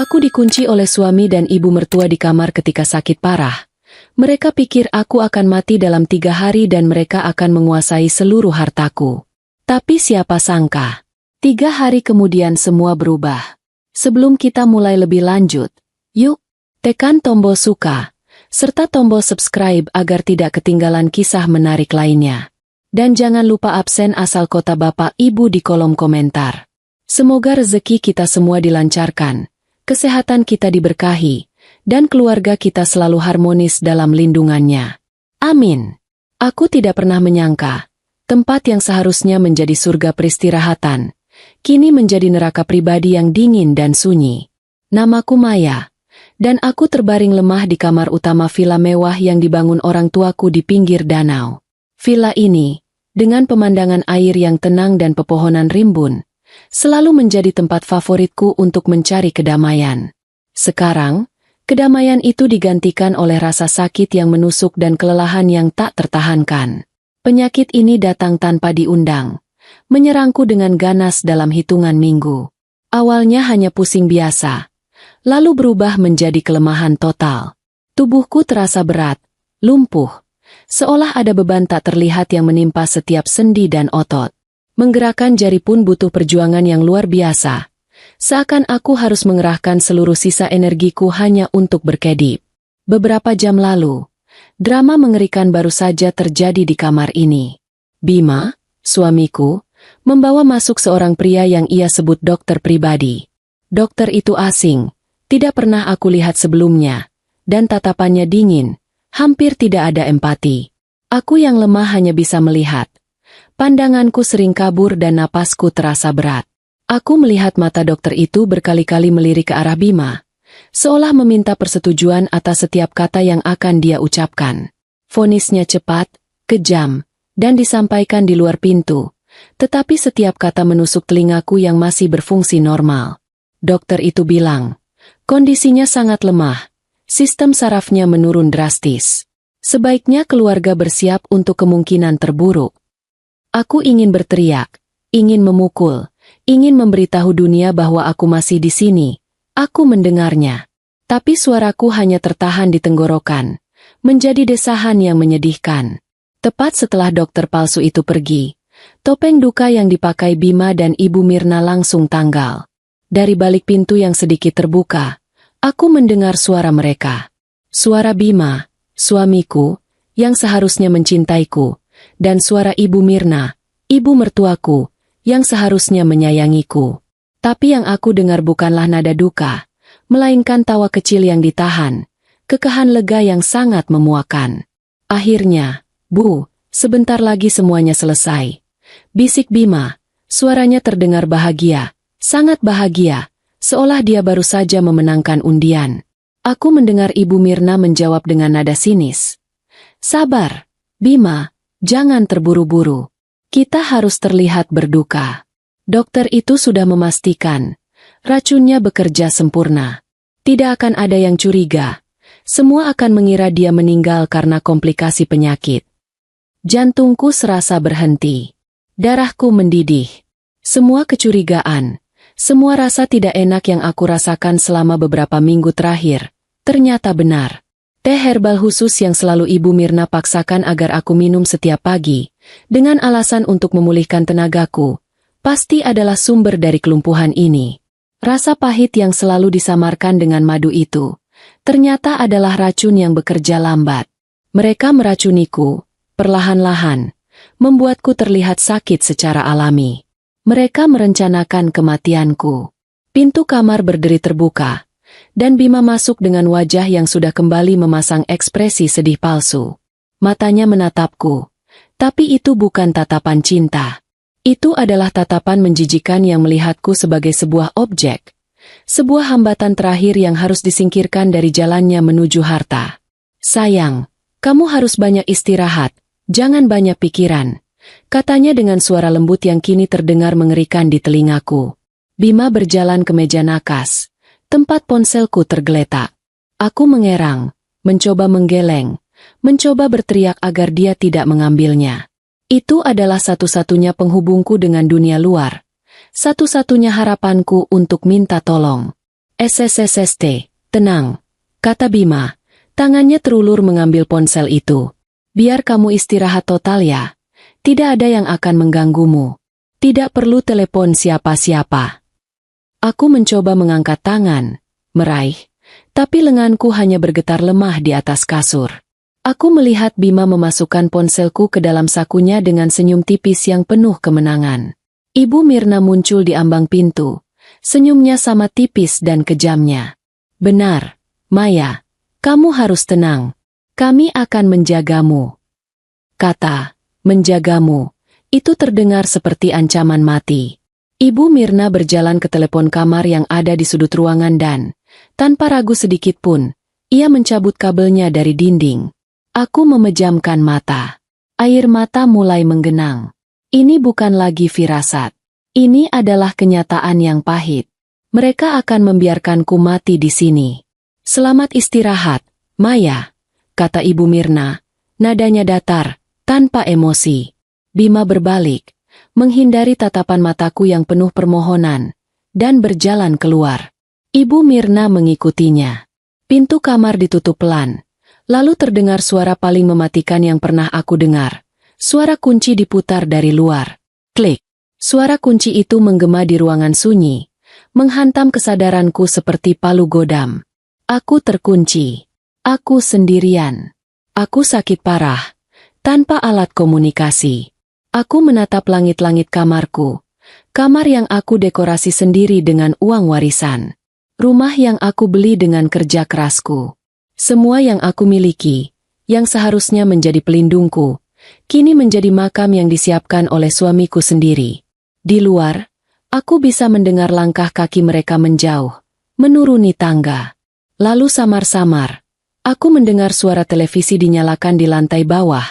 Aku dikunci oleh suami dan ibu mertua di kamar ketika sakit parah. Mereka pikir aku akan mati dalam 3 hari dan mereka akan menguasai seluruh hartaku. Tapi siapa sangka, 3 hari kemudian semua berubah. Sebelum kita mulai lebih lanjut, yuk, tekan tombol suka, serta tombol subscribe agar tidak ketinggalan kisah menarik lainnya. Dan jangan lupa absen asal kota Bapak Ibu di kolom komentar. Semoga rezeki kita semua dilancarkan, kesehatan kita diberkahi, dan keluarga kita selalu harmonis dalam lindungannya. Amin. Aku tidak pernah menyangka, tempat yang seharusnya menjadi surga peristirahatan, kini menjadi neraka pribadi yang dingin dan sunyi. Namaku Maya, dan aku terbaring lemah di kamar utama villa mewah yang dibangun orang tuaku di pinggir danau. Villa ini, dengan pemandangan air yang tenang dan pepohonan rimbun, selalu menjadi tempat favoritku untuk mencari kedamaian. Sekarang, kedamaian itu digantikan oleh rasa sakit yang menusuk dan kelelahan yang tak tertahankan. Penyakit ini datang tanpa diundang, menyerangku dengan ganas dalam hitungan minggu. Awalnya hanya pusing biasa, lalu berubah menjadi kelemahan total. Tubuhku terasa berat, lumpuh, seolah ada beban tak terlihat yang menimpa setiap sendi dan otot. Menggerakkan jari pun butuh perjuangan yang luar biasa. Seakan aku harus mengerahkan seluruh sisa energiku hanya untuk berkedip. Beberapa jam lalu, drama mengerikan baru saja terjadi di kamar ini. Bima, suamiku, membawa masuk seorang pria yang ia sebut dokter pribadi. Dokter itu asing, tidak pernah aku lihat sebelumnya, dan tatapannya dingin, hampir tidak ada empati. Aku yang lemah hanya bisa melihat. Pandanganku sering kabur dan napasku terasa berat. Aku melihat mata dokter itu berkali-kali melirik ke arah Bima, seolah meminta persetujuan atas setiap kata yang akan dia ucapkan. Vonisnya cepat, kejam, dan disampaikan di luar pintu, tetapi setiap kata menusuk telingaku yang masih berfungsi normal. Dokter itu bilang, kondisinya sangat lemah, sistem sarafnya menurun drastis. Sebaiknya keluarga bersiap untuk kemungkinan terburuk. Aku ingin berteriak, ingin memukul, ingin memberitahu dunia bahwa aku masih di sini. Aku mendengarnya. Tapi suaraku hanya tertahan di tenggorokan, menjadi desahan yang menyedihkan. Tepat setelah dokter palsu itu pergi, topeng duka yang dipakai Bima dan Ibu Mirna langsung tanggal. Dari balik pintu yang sedikit terbuka, aku mendengar suara mereka. Suara Bima, suamiku, yang seharusnya mencintaiku, dan suara Ibu Mirna, ibu mertuaku, yang seharusnya menyayangiku. Tapi yang aku dengar bukanlah nada duka, melainkan tawa kecil yang ditahan, kekahan lega yang sangat memuakan. Akhirnya, Bu, sebentar lagi semuanya selesai. Bisik Bima, suaranya terdengar bahagia, sangat bahagia, seolah dia baru saja memenangkan undian. Aku mendengar Ibu Mirna menjawab dengan nada sinis. Sabar, Bima. Jangan terburu-buru. Kita harus terlihat berduka. Dokter itu sudah memastikan, racunnya bekerja sempurna. Tidak akan ada yang curiga. Semua akan mengira dia meninggal karena komplikasi penyakit. Jantungku serasa berhenti. Darahku mendidih. Semua kecurigaan, semua rasa tidak enak yang aku rasakan selama beberapa minggu terakhir, ternyata benar. Teh herbal khusus yang selalu Ibu Mirna paksakan agar aku minum setiap pagi, dengan alasan untuk memulihkan tenagaku, pasti adalah sumber dari kelumpuhan ini. Rasa pahit yang selalu disamarkan dengan madu itu, ternyata adalah racun yang bekerja lambat. Mereka meracuniku, perlahan-lahan, membuatku terlihat sakit secara alami. Mereka merencanakan kematianku. Pintu kamar berderi terbuka, dan Bima masuk dengan wajah yang sudah kembali memasang ekspresi sedih palsu. Matanya menatapku, tapi itu bukan tatapan cinta. Itu adalah tatapan menjijikan yang melihatku sebagai sebuah objek, sebuah hambatan terakhir yang harus disingkirkan dari jalannya menuju harta. Sayang, kamu harus banyak istirahat, jangan banyak pikiran, katanya dengan suara lembut yang kini terdengar mengerikan di telingaku. Bima berjalan ke meja nakas. Tempat ponselku tergeletak. Aku mengerang, mencoba menggeleng, mencoba berteriak agar dia tidak mengambilnya. Itu adalah satu-satunya penghubungku dengan dunia luar. Satu-satunya harapanku untuk minta tolong. SSSST, tenang, kata Bima. Tangannya terulur mengambil ponsel itu. Biar kamu istirahat total ya. Tidak ada yang akan mengganggumu. Tidak perlu telepon siapa-siapa. Aku mencoba mengangkat tangan, meraih, tapi lenganku hanya bergetar lemah di atas kasur. Aku melihat Bima memasukkan ponselku ke dalam sakunya dengan senyum tipis yang penuh kemenangan. Ibu Mirna muncul di ambang pintu. Senyumnya sama tipis dan kejamnya. Benar, Maya. Kamu harus tenang. Kami akan menjagamu. Kata, menjagamu. Itu terdengar seperti ancaman mati. Ibu Mirna berjalan ke telepon kamar yang ada di sudut ruangan dan, tanpa ragu sedikit pun, ia mencabut kabelnya dari dinding. Aku memejamkan mata. Air mata mulai menggenang. Ini bukan lagi firasat. Ini adalah kenyataan yang pahit. Mereka akan membiarkanku mati di sini. Selamat istirahat, Maya, kata Ibu Mirna, nadanya datar, tanpa emosi. Bima berbalik, menghindari tatapan mataku yang penuh permohonan, dan berjalan keluar. Ibu Mirna mengikutinya. Pintu kamar ditutup pelan, lalu terdengar suara paling mematikan yang pernah aku dengar. Suara kunci diputar dari luar. Klik. Suara kunci itu menggema di ruangan sunyi, menghantam kesadaranku seperti palu godam. Aku terkunci. Aku sendirian. Aku sakit parah, tanpa alat komunikasi. Aku menatap langit-langit kamarku. Kamar yang aku dekorasi sendiri dengan uang warisan. Rumah yang aku beli dengan kerja kerasku. Semua yang aku miliki, yang seharusnya menjadi pelindungku, kini menjadi makam yang disiapkan oleh suamiku sendiri. Di luar, aku bisa mendengar langkah kaki mereka menjauh, menuruni tangga. Lalu samar-samar, aku mendengar suara televisi dinyalakan di lantai bawah,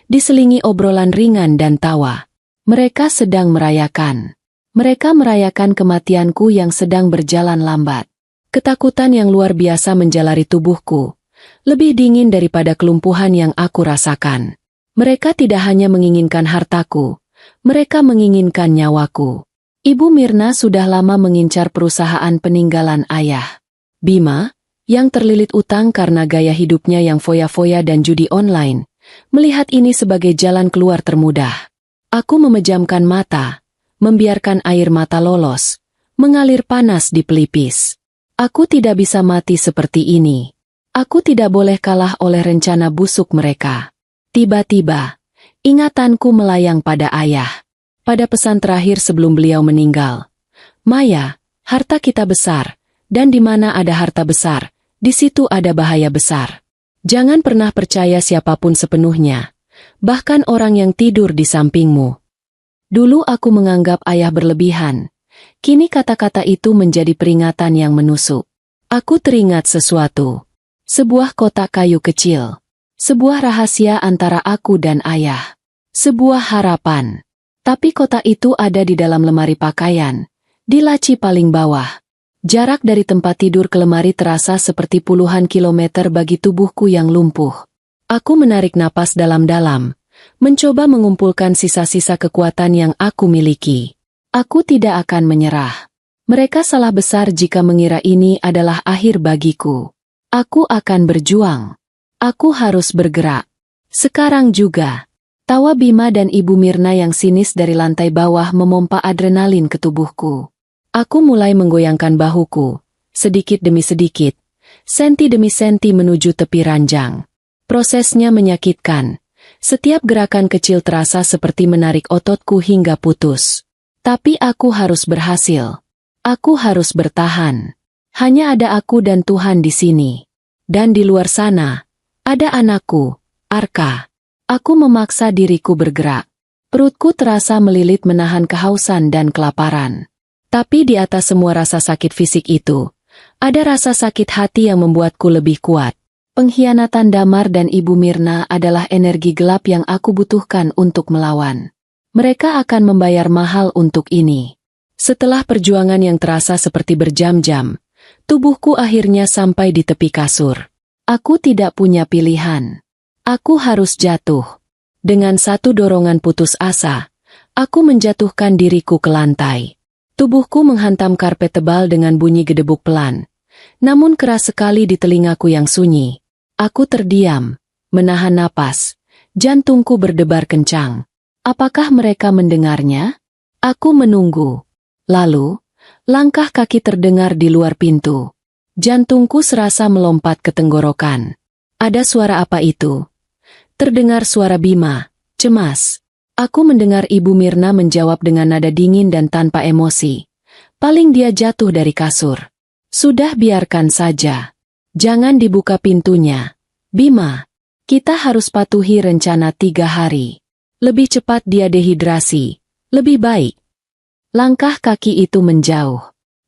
diselingi obrolan ringan dan tawa. Mereka sedang merayakan. Mereka merayakan kematianku yang sedang berjalan lambat. Ketakutan yang luar biasa menjalari tubuhku, lebih dingin daripada kelumpuhan yang aku rasakan. Mereka tidak hanya menginginkan hartaku, mereka menginginkan nyawaku. Ibu Mirna sudah lama mengincar perusahaan peninggalan ayah. Bima, yang terlilit utang karena gaya hidupnya yang foya-foya dan judi online, melihat ini sebagai jalan keluar termudah. Aku memejamkan mata, membiarkan air mata lolos, mengalir panas di pelipis. Aku tidak bisa mati seperti ini. Aku tidak boleh kalah oleh rencana busuk mereka. Tiba-tiba, ingatanku melayang pada ayah. Pada pesan terakhir sebelum beliau meninggal. Maya, harta kita besar, dan di mana ada harta besar, di situ ada bahaya besar. Jangan pernah percaya siapapun sepenuhnya, bahkan orang yang tidur di sampingmu. Dulu aku menganggap ayah berlebihan. Kini kata-kata itu menjadi peringatan yang menusuk. Aku teringat sesuatu. Sebuah kotak kayu kecil. Sebuah rahasia antara aku dan ayah. Sebuah harapan. Tapi kotak itu ada di dalam lemari pakaian, di laci paling bawah. Jarak dari tempat tidur ke lemari terasa seperti puluhan kilometer bagi tubuhku yang lumpuh. Aku menarik napas dalam-dalam, mencoba mengumpulkan sisa-sisa kekuatan yang aku miliki. Aku tidak akan menyerah. Mereka salah besar jika mengira ini adalah akhir bagiku. Aku akan berjuang. Aku harus bergerak. Sekarang juga. Tawa Bima dan Ibu Mirna yang sinis dari lantai bawah memompa adrenalin ke tubuhku. Aku mulai menggoyangkan bahuku, sedikit demi sedikit, senti demi senti menuju tepi ranjang. Prosesnya menyakitkan. Setiap gerakan kecil terasa seperti menarik ototku hingga putus. Tapi aku harus berhasil. Aku harus bertahan. Hanya ada aku dan Tuhan di sini. Dan di luar sana, ada anakku, Arka. Aku memaksa diriku bergerak. Perutku terasa melilit menahan kehausan dan kelaparan. Tapi di atas semua rasa sakit fisik itu, ada rasa sakit hati yang membuatku lebih kuat. Pengkhianatan Damar dan Ibu Mirna adalah energi gelap yang aku butuhkan untuk melawan. Mereka akan membayar mahal untuk ini. Setelah perjuangan yang terasa seperti berjam-jam, tubuhku akhirnya sampai di tepi kasur. Aku tidak punya pilihan. Aku harus jatuh. Dengan satu dorongan putus asa, aku menjatuhkan diriku ke lantai. Tubuhku menghantam karpet tebal dengan bunyi gedebuk pelan, namun keras sekali di telingaku yang sunyi. Aku terdiam, menahan napas. Jantungku berdebar kencang. Apakah mereka mendengarnya? Aku menunggu. Lalu, langkah kaki terdengar di luar pintu. Jantungku serasa melompat ke tenggorokan. Ada suara apa itu? Terdengar suara Bima, cemas. Aku mendengar Ibu Mirna menjawab dengan nada dingin dan tanpa emosi. Paling dia jatuh dari kasur. Sudah, biarkan saja. Jangan dibuka pintunya. Bima, kita harus patuhi rencana 3 hari. Lebih cepat dia dehidrasi. Lebih baik. Langkah kaki itu menjauh.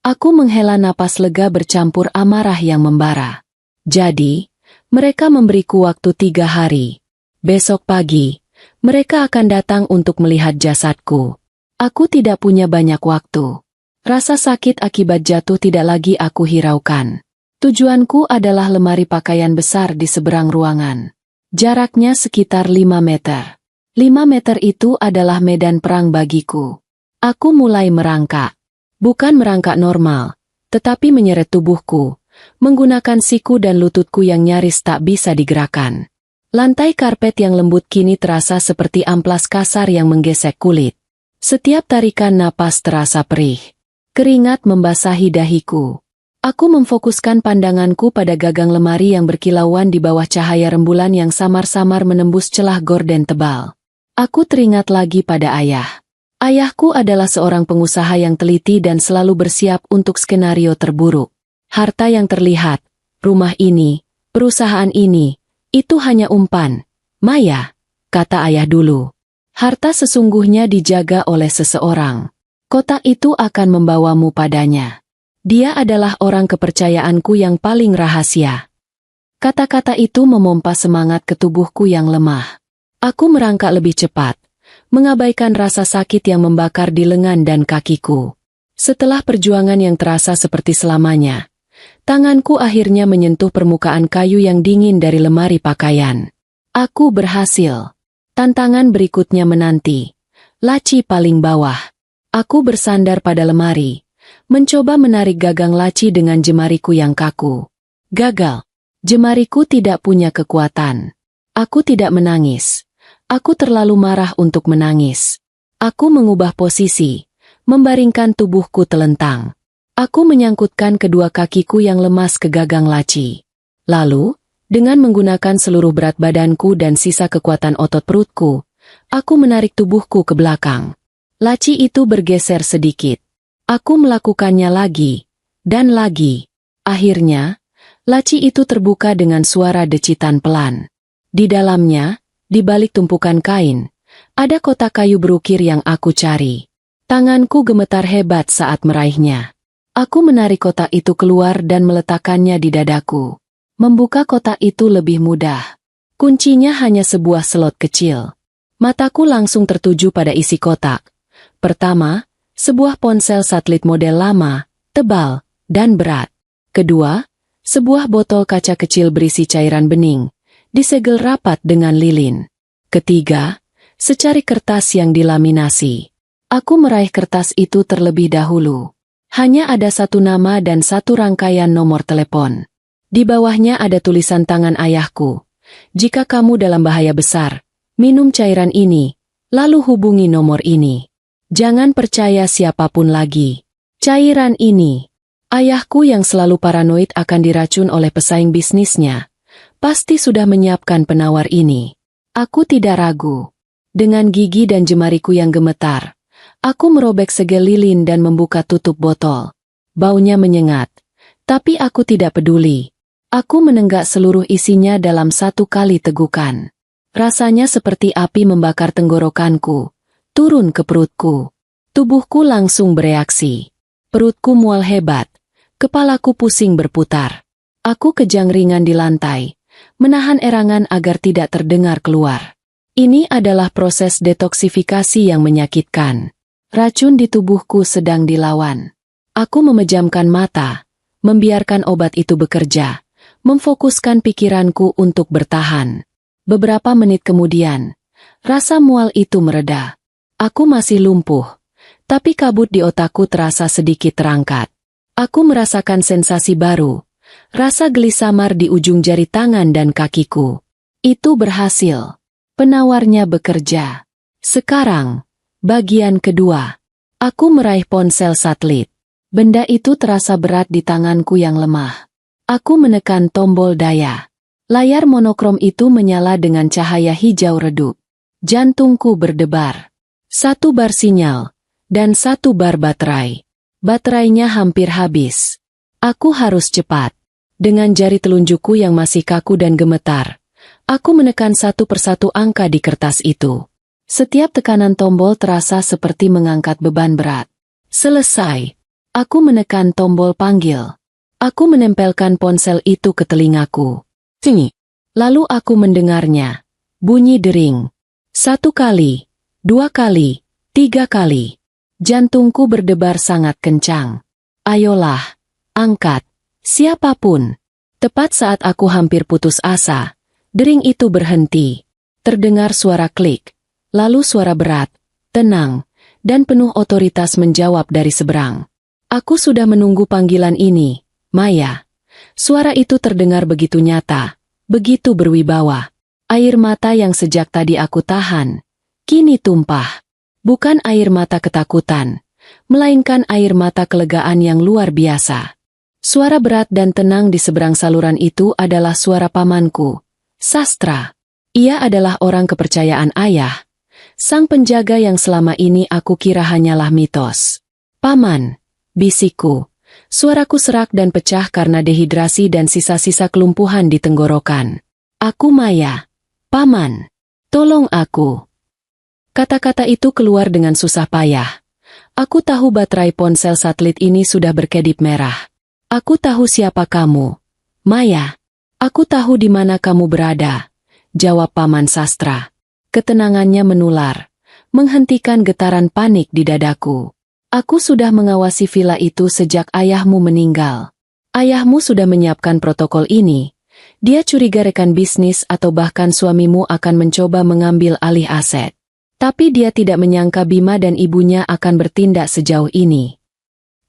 Aku menghela napas lega bercampur amarah yang membara. Jadi, mereka memberiku waktu 3 hari. Besok pagi, mereka akan datang untuk melihat jasadku. Aku tidak punya banyak waktu. Rasa sakit akibat jatuh tidak lagi aku hiraukan. Tujuanku adalah lemari pakaian besar di seberang ruangan. Jaraknya sekitar 5 meter. 5 meter itu adalah medan perang bagiku. Aku mulai merangkak. Bukan merangkak normal, tetapi menyeret tubuhku, menggunakan siku dan lututku yang nyaris tak bisa digerakkan. Lantai karpet yang lembut kini terasa seperti amplas kasar yang menggesek kulit. Setiap tarikan napas terasa perih. Keringat membasahi dahiku. Aku memfokuskan pandanganku pada gagang lemari yang berkilauan di bawah cahaya rembulan yang samar-samar menembus celah gorden tebal. Aku teringat lagi pada ayah. Ayahku adalah seorang pengusaha yang teliti dan selalu bersiap untuk skenario terburuk. Harta yang terlihat, rumah ini, perusahaan ini, itu hanya umpan. Maya, kata ayah dulu. Harta sesungguhnya dijaga oleh seseorang. Kotak itu akan membawamu padanya. Dia adalah orang kepercayaanku yang paling rahasia. Kata-kata itu memompa semangat ke tubuhku yang lemah. Aku merangkak lebih cepat, mengabaikan rasa sakit yang membakar di lengan dan kakiku. Setelah perjuangan yang terasa seperti selamanya, tanganku akhirnya menyentuh permukaan kayu yang dingin dari lemari pakaian. Aku berhasil. Tantangan berikutnya menanti. Laci paling bawah. Aku bersandar pada lemari, mencoba menarik gagang laci dengan jemariku yang kaku. Gagal. Jemariku tidak punya kekuatan. Aku tidak menangis. Aku terlalu marah untuk menangis. Aku mengubah posisi, membaringkan tubuhku telentang. Aku menyangkutkan kedua kakiku yang lemas ke gagang laci. Lalu, dengan menggunakan seluruh berat badanku dan sisa kekuatan otot perutku, aku menarik tubuhku ke belakang. Laci itu bergeser sedikit. Aku melakukannya lagi, dan lagi. Akhirnya, laci itu terbuka dengan suara decitan pelan. Di dalamnya, di balik tumpukan kain, ada kotak kayu berukir yang aku cari. Tanganku gemetar hebat saat meraihnya. Aku menarik kotak itu keluar dan meletakkannya di dadaku. Membuka kotak itu lebih mudah. Kuncinya hanya sebuah slot kecil. Mataku langsung tertuju pada isi kotak. Pertama, sebuah ponsel satelit model lama, tebal, dan berat. Kedua, sebuah botol kaca kecil berisi cairan bening, disegel rapat dengan lilin. Ketiga, secari kertas yang dilaminasi. Aku meraih kertas itu terlebih dahulu. Hanya ada satu nama dan satu rangkaian nomor telepon. Di bawahnya ada tulisan tangan ayahku. Jika kamu dalam bahaya besar, minum cairan ini, lalu hubungi nomor ini. Jangan percaya siapapun lagi. Cairan ini. Ayahku yang selalu paranoid akan diracun oleh pesaing bisnisnya, pasti sudah menyiapkan penawar ini. Aku tidak ragu. Dengan gigi dan jemariku yang gemetar, aku merobek segel lilin dan membuka tutup botol. Baunya menyengat, tapi aku tidak peduli. Aku menenggak seluruh isinya dalam satu kali tegukan. Rasanya seperti api membakar tenggorokanku, turun ke perutku. Tubuhku langsung bereaksi. Perutku mual hebat, kepalaku pusing berputar. Aku kejang ringan di lantai, menahan erangan agar tidak terdengar keluar. Ini adalah proses detoksifikasi yang menyakitkan. Racun di tubuhku sedang dilawan. Aku memejamkan mata, membiarkan obat itu bekerja, memfokuskan pikiranku untuk bertahan. Beberapa menit kemudian, rasa mual itu mereda. Aku masih lumpuh, tapi kabut di otakku terasa sedikit terangkat. Aku merasakan sensasi baru, Rasa geli samar di ujung jari tangan dan kakiku. Itu berhasil. Penawarnya bekerja. Sekarang, bagian kedua. Aku meraih ponsel satelit. Benda itu terasa berat di tanganku yang lemah. Aku menekan tombol daya. Layar monokrom itu menyala dengan cahaya hijau redup. Jantungku berdebar. 1 bar sinyal, dan 1 bar baterai. Baterainya hampir habis. Aku harus cepat. Dengan jari telunjukku yang masih kaku dan gemetar, aku menekan satu persatu angka di kertas itu. Setiap tekanan tombol terasa seperti mengangkat beban berat. Selesai. Aku menekan tombol panggil. Aku menempelkan ponsel itu ke telingaku. Sini. Lalu aku mendengarnya. Bunyi dering. 1 kali, 2 kali, 3 kali. Jantungku berdebar sangat kencang. Ayolah, angkat. Siapapun. Tepat saat aku hampir putus asa, dering itu berhenti. Terdengar suara klik. Lalu suara berat, tenang, dan penuh otoritas menjawab dari seberang. Aku sudah menunggu panggilan ini, Maya. Suara itu terdengar begitu nyata, begitu berwibawa. Air mata yang sejak tadi aku tahan, kini tumpah. Bukan air mata ketakutan, melainkan air mata kelegaan yang luar biasa. Suara berat dan tenang di seberang saluran itu adalah suara pamanku, Sastra. Ia adalah orang kepercayaan ayah, sang penjaga yang selama ini aku kira hanyalah mitos. Paman, bisikku. Suaraku serak dan pecah karena dehidrasi dan sisa-sisa kelumpuhan di tenggorokan. Aku Maya. Paman, tolong aku. Kata-kata itu keluar dengan susah payah. Aku tahu baterai ponsel satelit ini sudah berkedip merah. Aku tahu siapa kamu. Maya, aku tahu di mana kamu berada. Jawab Paman Sastra. Ketenangannya menular, menghentikan getaran panik di dadaku. Aku sudah mengawasi villa itu sejak ayahmu meninggal. Ayahmu sudah menyiapkan protokol ini. Dia curiga rekan bisnis atau bahkan suamimu akan mencoba mengambil alih aset. Tapi dia tidak menyangka Bima dan ibunya akan bertindak sejauh ini.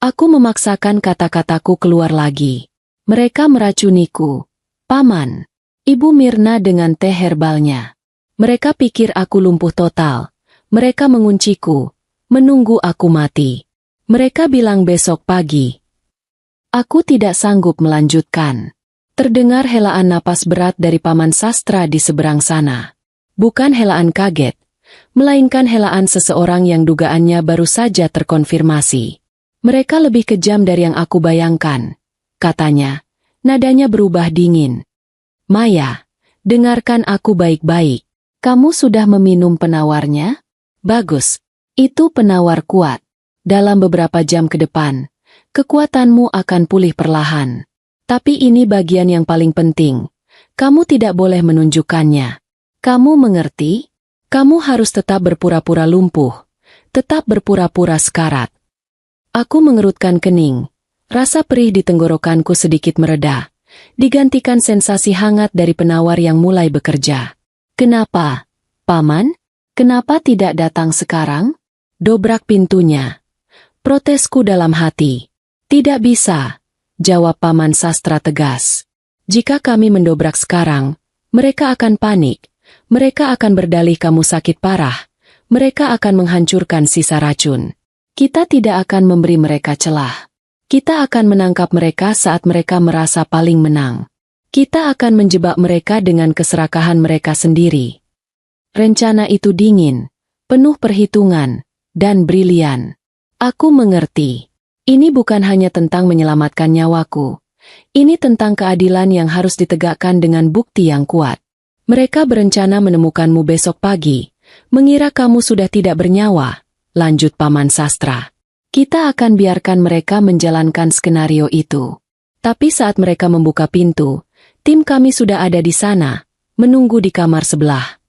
Aku memaksakan kata-kataku keluar lagi. Mereka meracuniku. Paman. Ibu Mirna dengan teh herbalnya. Mereka pikir aku lumpuh total. Mereka mengunciku. Menunggu aku mati. Mereka bilang besok pagi. Aku tidak sanggup melanjutkan. Terdengar helaan napas berat dari Paman Sastra di seberang sana. Bukan helaan kaget, melainkan helaan seseorang yang dugaannya baru saja terkonfirmasi. Mereka lebih kejam dari yang aku bayangkan. Katanya, nadanya berubah dingin. Maya, dengarkan aku baik-baik. Kamu sudah meminum penawarnya? Bagus. Itu penawar kuat. Dalam beberapa jam ke depan, kekuatanmu akan pulih perlahan. Tapi ini bagian yang paling penting. Kamu tidak boleh menunjukkannya. Kamu mengerti? Kamu harus tetap berpura-pura lumpuh. Tetap berpura-pura sekarat. Aku mengerutkan kening. Rasa perih di tenggorokanku sedikit mereda. Digantikan sensasi hangat dari penawar yang mulai bekerja. Kenapa, Paman? Kenapa tidak datang sekarang? Dobrak pintunya. Protesku dalam hati. Tidak bisa, jawab Paman Sastra tegas. Jika kami mendobrak sekarang, mereka akan panik. Mereka akan berdalih kamu sakit parah. Mereka akan menghancurkan sisa racun. Kita tidak akan memberi mereka celah. Kita akan menangkap mereka saat mereka merasa paling menang. Kita akan menjebak mereka dengan keserakahan mereka sendiri. Rencana itu dingin, penuh perhitungan, dan brilian. Aku mengerti. Ini bukan hanya tentang menyelamatkan nyawaku. Ini tentang keadilan yang harus ditegakkan dengan bukti yang kuat. Mereka berencana menemukanmu besok pagi. Mengira kamu sudah tidak bernyawa, lanjut Paman Sastra. Kita akan biarkan mereka menjalankan skenario itu. Tapi saat mereka membuka pintu, tim kami sudah ada di sana, menunggu di kamar sebelah.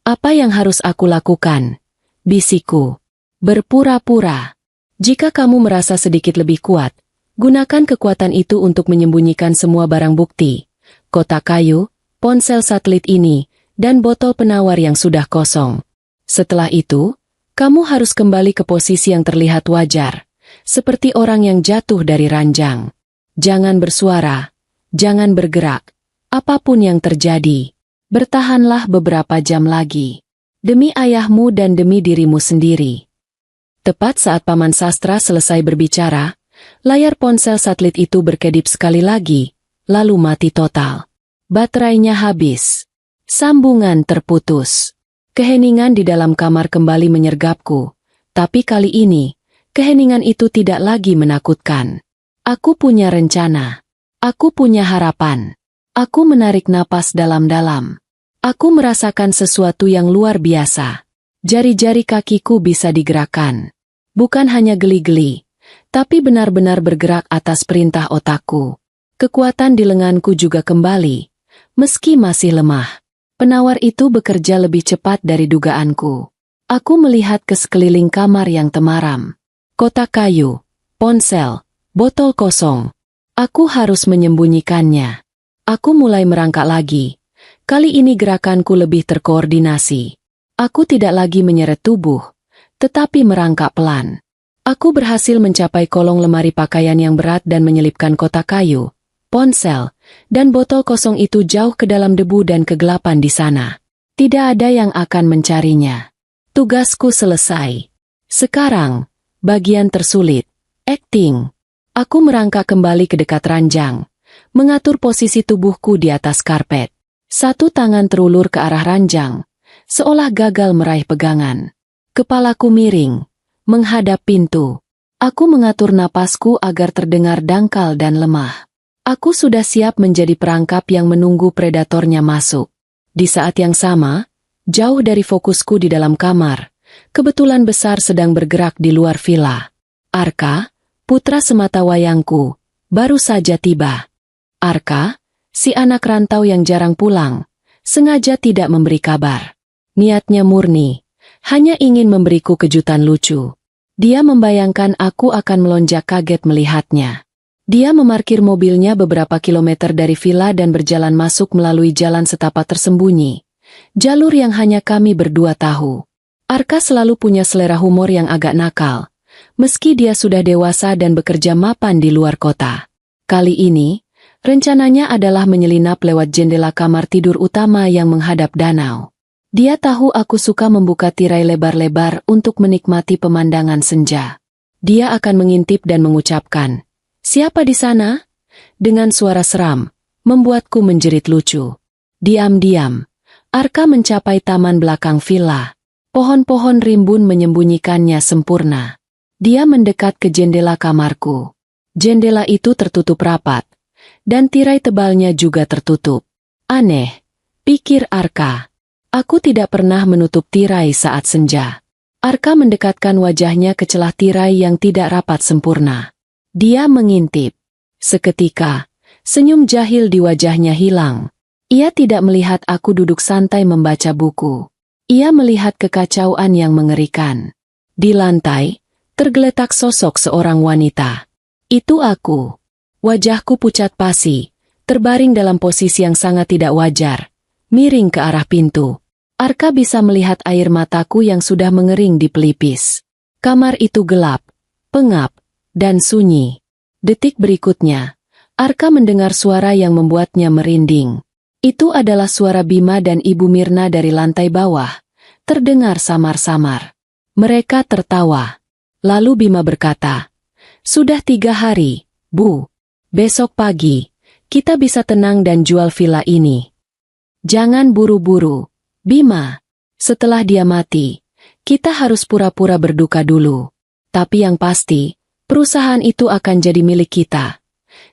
Apa yang harus aku lakukan? Bisikku. Berpura-pura. Jika kamu merasa sedikit lebih kuat, gunakan kekuatan itu untuk menyembunyikan semua barang bukti, kotak kayu, ponsel satelit ini, dan botol penawar yang sudah kosong. Setelah itu, kamu harus kembali ke posisi yang terlihat wajar, seperti orang yang jatuh dari ranjang. Jangan bersuara, Jangan bergerak. Apapun yang terjadi, bertahanlah beberapa jam lagi. Demi ayahmu dan demi dirimu sendiri. Tepat saat Paman Sastra selesai berbicara, layar ponsel satelit itu berkedip sekali lagi, lalu mati total. Baterainya habis. Sambungan terputus. Keheningan di dalam kamar kembali menyergapku, tapi kali ini, keheningan itu tidak lagi menakutkan. Aku punya rencana. Aku punya harapan. Aku menarik napas dalam-dalam. Aku merasakan sesuatu yang luar biasa. Jari-jari kakiku bisa digerakkan. Bukan hanya geli-geli, tapi benar-benar bergerak atas perintah otakku. Kekuatan di lenganku juga kembali. Meski masih lemah, penawar itu bekerja lebih cepat dari dugaanku. Aku melihat ke sekeliling kamar yang temaram. Kotak kayu, ponsel, botol kosong. Aku harus menyembunyikannya. Aku mulai merangkak lagi. Kali ini gerakanku lebih terkoordinasi. Aku tidak lagi menyeret tubuh, tetapi merangkak pelan. Aku berhasil mencapai kolong lemari pakaian yang berat dan menyelipkan kotak kayu, ponsel, dan botol kosong itu jauh ke dalam debu dan kegelapan di sana. Tidak ada yang akan mencarinya. Tugasku selesai. Sekarang, bagian tersulit, acting. Aku merangkak kembali ke dekat ranjang, mengatur posisi tubuhku di atas karpet. Satu tangan terulur ke arah ranjang, seolah gagal meraih pegangan. Kepalaku miring, menghadap pintu. Aku mengatur napasku agar terdengar dangkal dan lemah. Aku sudah siap menjadi perangkap yang menunggu predatornya masuk. Di saat yang sama, jauh dari fokusku di dalam kamar, kebetulan besar sedang bergerak di luar villa. Arka, putra sematawayangku, baru saja tiba. Arka, si anak rantau yang jarang pulang, sengaja tidak memberi kabar. Niatnya murni, hanya ingin memberiku kejutan lucu. Dia membayangkan aku akan melonjak kaget melihatnya. Dia memarkir mobilnya beberapa kilometer dari villa dan berjalan masuk melalui jalan setapak tersembunyi. Jalur yang hanya kami berdua tahu. Arka selalu punya selera humor yang agak nakal. Meski dia sudah dewasa dan bekerja mapan di luar kota. Kali ini, rencananya adalah menyelinap lewat jendela kamar tidur utama yang menghadap danau. Dia tahu aku suka membuka tirai lebar-lebar untuk menikmati pemandangan senja. Dia akan mengintip dan mengucapkan, "Siapa di sana?" Dengan suara seram, membuatku menjerit lucu. Diam-diam, Arka mencapai taman belakang villa. Pohon-pohon rimbun menyembunyikannya sempurna. Dia mendekat ke jendela kamarku. Jendela itu tertutup rapat, dan tirai tebalnya juga tertutup. Aneh, pikir Arka. Aku tidak pernah menutup tirai saat senja. Arka mendekatkan wajahnya ke celah tirai yang tidak rapat sempurna. Dia mengintip. Seketika, senyum jahil di wajahnya hilang. Ia tidak melihat aku duduk santai membaca buku. Ia melihat kekacauan yang mengerikan. Di lantai, tergeletak sosok seorang wanita. Itu aku. Wajahku pucat pasi, terbaring dalam posisi yang sangat tidak wajar, miring ke arah pintu. Arka bisa melihat air mataku yang sudah mengering di pelipis. Kamar itu gelap, pengap, dan sunyi. Detik berikutnya, Arka mendengar suara yang membuatnya merinding. Itu adalah suara Bima dan Ibu Mirna dari lantai bawah, terdengar samar-samar. Mereka tertawa. Lalu Bima berkata, "Sudah 3 hari, Bu. Besok pagi, kita bisa tenang dan jual villa ini. Jangan buru-buru, Bima. Setelah dia mati, kita harus pura-pura berduka dulu. Tapi yang pasti, perusahaan itu akan jadi milik kita."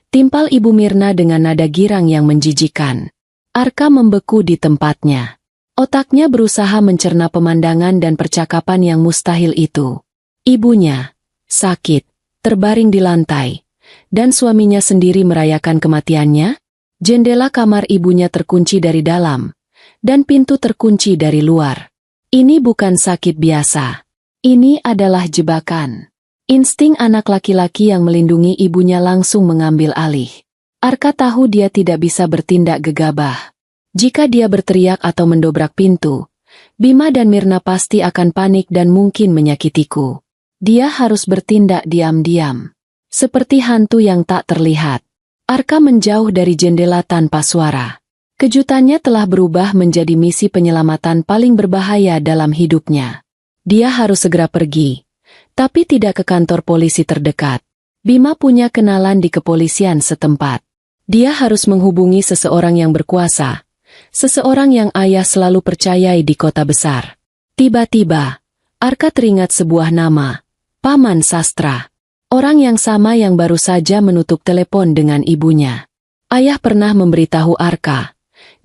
Timpal Ibu Mirna dengan nada girang yang menjijikan. Arka membeku di tempatnya. Otaknya berusaha mencerna pemandangan dan percakapan yang mustahil itu. Ibunya sakit, terbaring di lantai, dan suaminya sendiri merayakan kematiannya. Jendela kamar ibunya terkunci dari dalam, dan pintu terkunci dari luar. Ini bukan sakit biasa. Ini adalah jebakan. Insting anak laki-laki yang melindungi ibunya langsung mengambil alih. Arka tahu dia tidak bisa bertindak gegabah. Jika dia berteriak atau mendobrak pintu, Bima dan Mirna pasti akan panik dan mungkin menyakitiku. Dia harus bertindak diam-diam, seperti hantu yang tak terlihat. Arka menjauh dari jendela tanpa suara. Kejutannya telah berubah menjadi misi penyelamatan paling berbahaya dalam hidupnya. Dia harus segera pergi, tapi tidak ke kantor polisi terdekat. Bima punya kenalan di kepolisian setempat. Dia harus menghubungi seseorang yang berkuasa, seseorang yang ayah selalu percayai di kota besar. Tiba-tiba, Arka teringat sebuah nama, Paman Sastra. Orang yang sama yang baru saja menutup telepon dengan ibunya. Ayah pernah memberitahu Arka,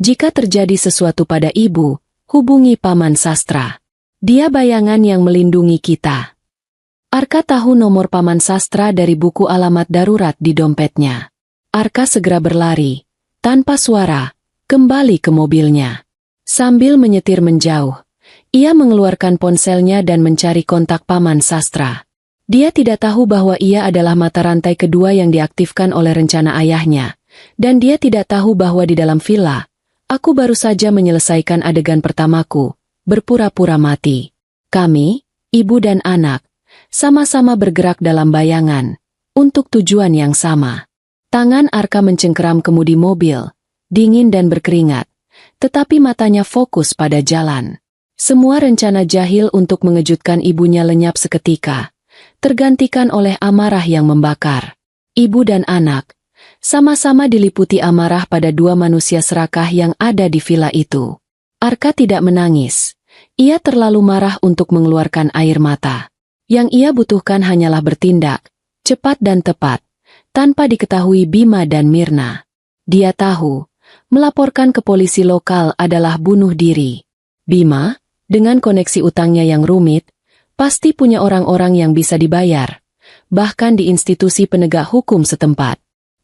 jika terjadi sesuatu pada ibu, hubungi Paman Sastra. Dia bayangan yang melindungi kita. Arka tahu nomor Paman Sastra dari buku alamat darurat di dompetnya. Arka segera berlari, tanpa suara, kembali ke mobilnya. Sambil menyetir menjauh, ia mengeluarkan ponselnya dan mencari kontak Paman Sastra. Dia tidak tahu bahwa ia adalah mata rantai kedua yang diaktifkan oleh rencana ayahnya. Dan dia tidak tahu bahwa di dalam villa, aku baru saja menyelesaikan adegan pertamaku, berpura-pura mati. Kami, ibu dan anak, sama-sama bergerak dalam bayangan, untuk tujuan yang sama. Tangan Arka mencengkeram kemudi mobil, dingin dan berkeringat, tetapi matanya fokus pada jalan. Semua rencana jahil untuk mengejutkan ibunya lenyap seketika, tergantikan oleh amarah yang membakar. Ibu dan anak sama-sama diliputi amarah pada dua manusia serakah yang ada di villa itu. Arka tidak menangis. Ia terlalu marah untuk mengeluarkan air mata. Yang ia butuhkan hanyalah bertindak, cepat dan tepat, tanpa diketahui Bima dan Mirna. Dia tahu, melaporkan ke polisi lokal adalah bunuh diri. Bima, dengan koneksi utangnya yang rumit, pasti punya orang-orang yang bisa dibayar, bahkan di institusi penegak hukum setempat.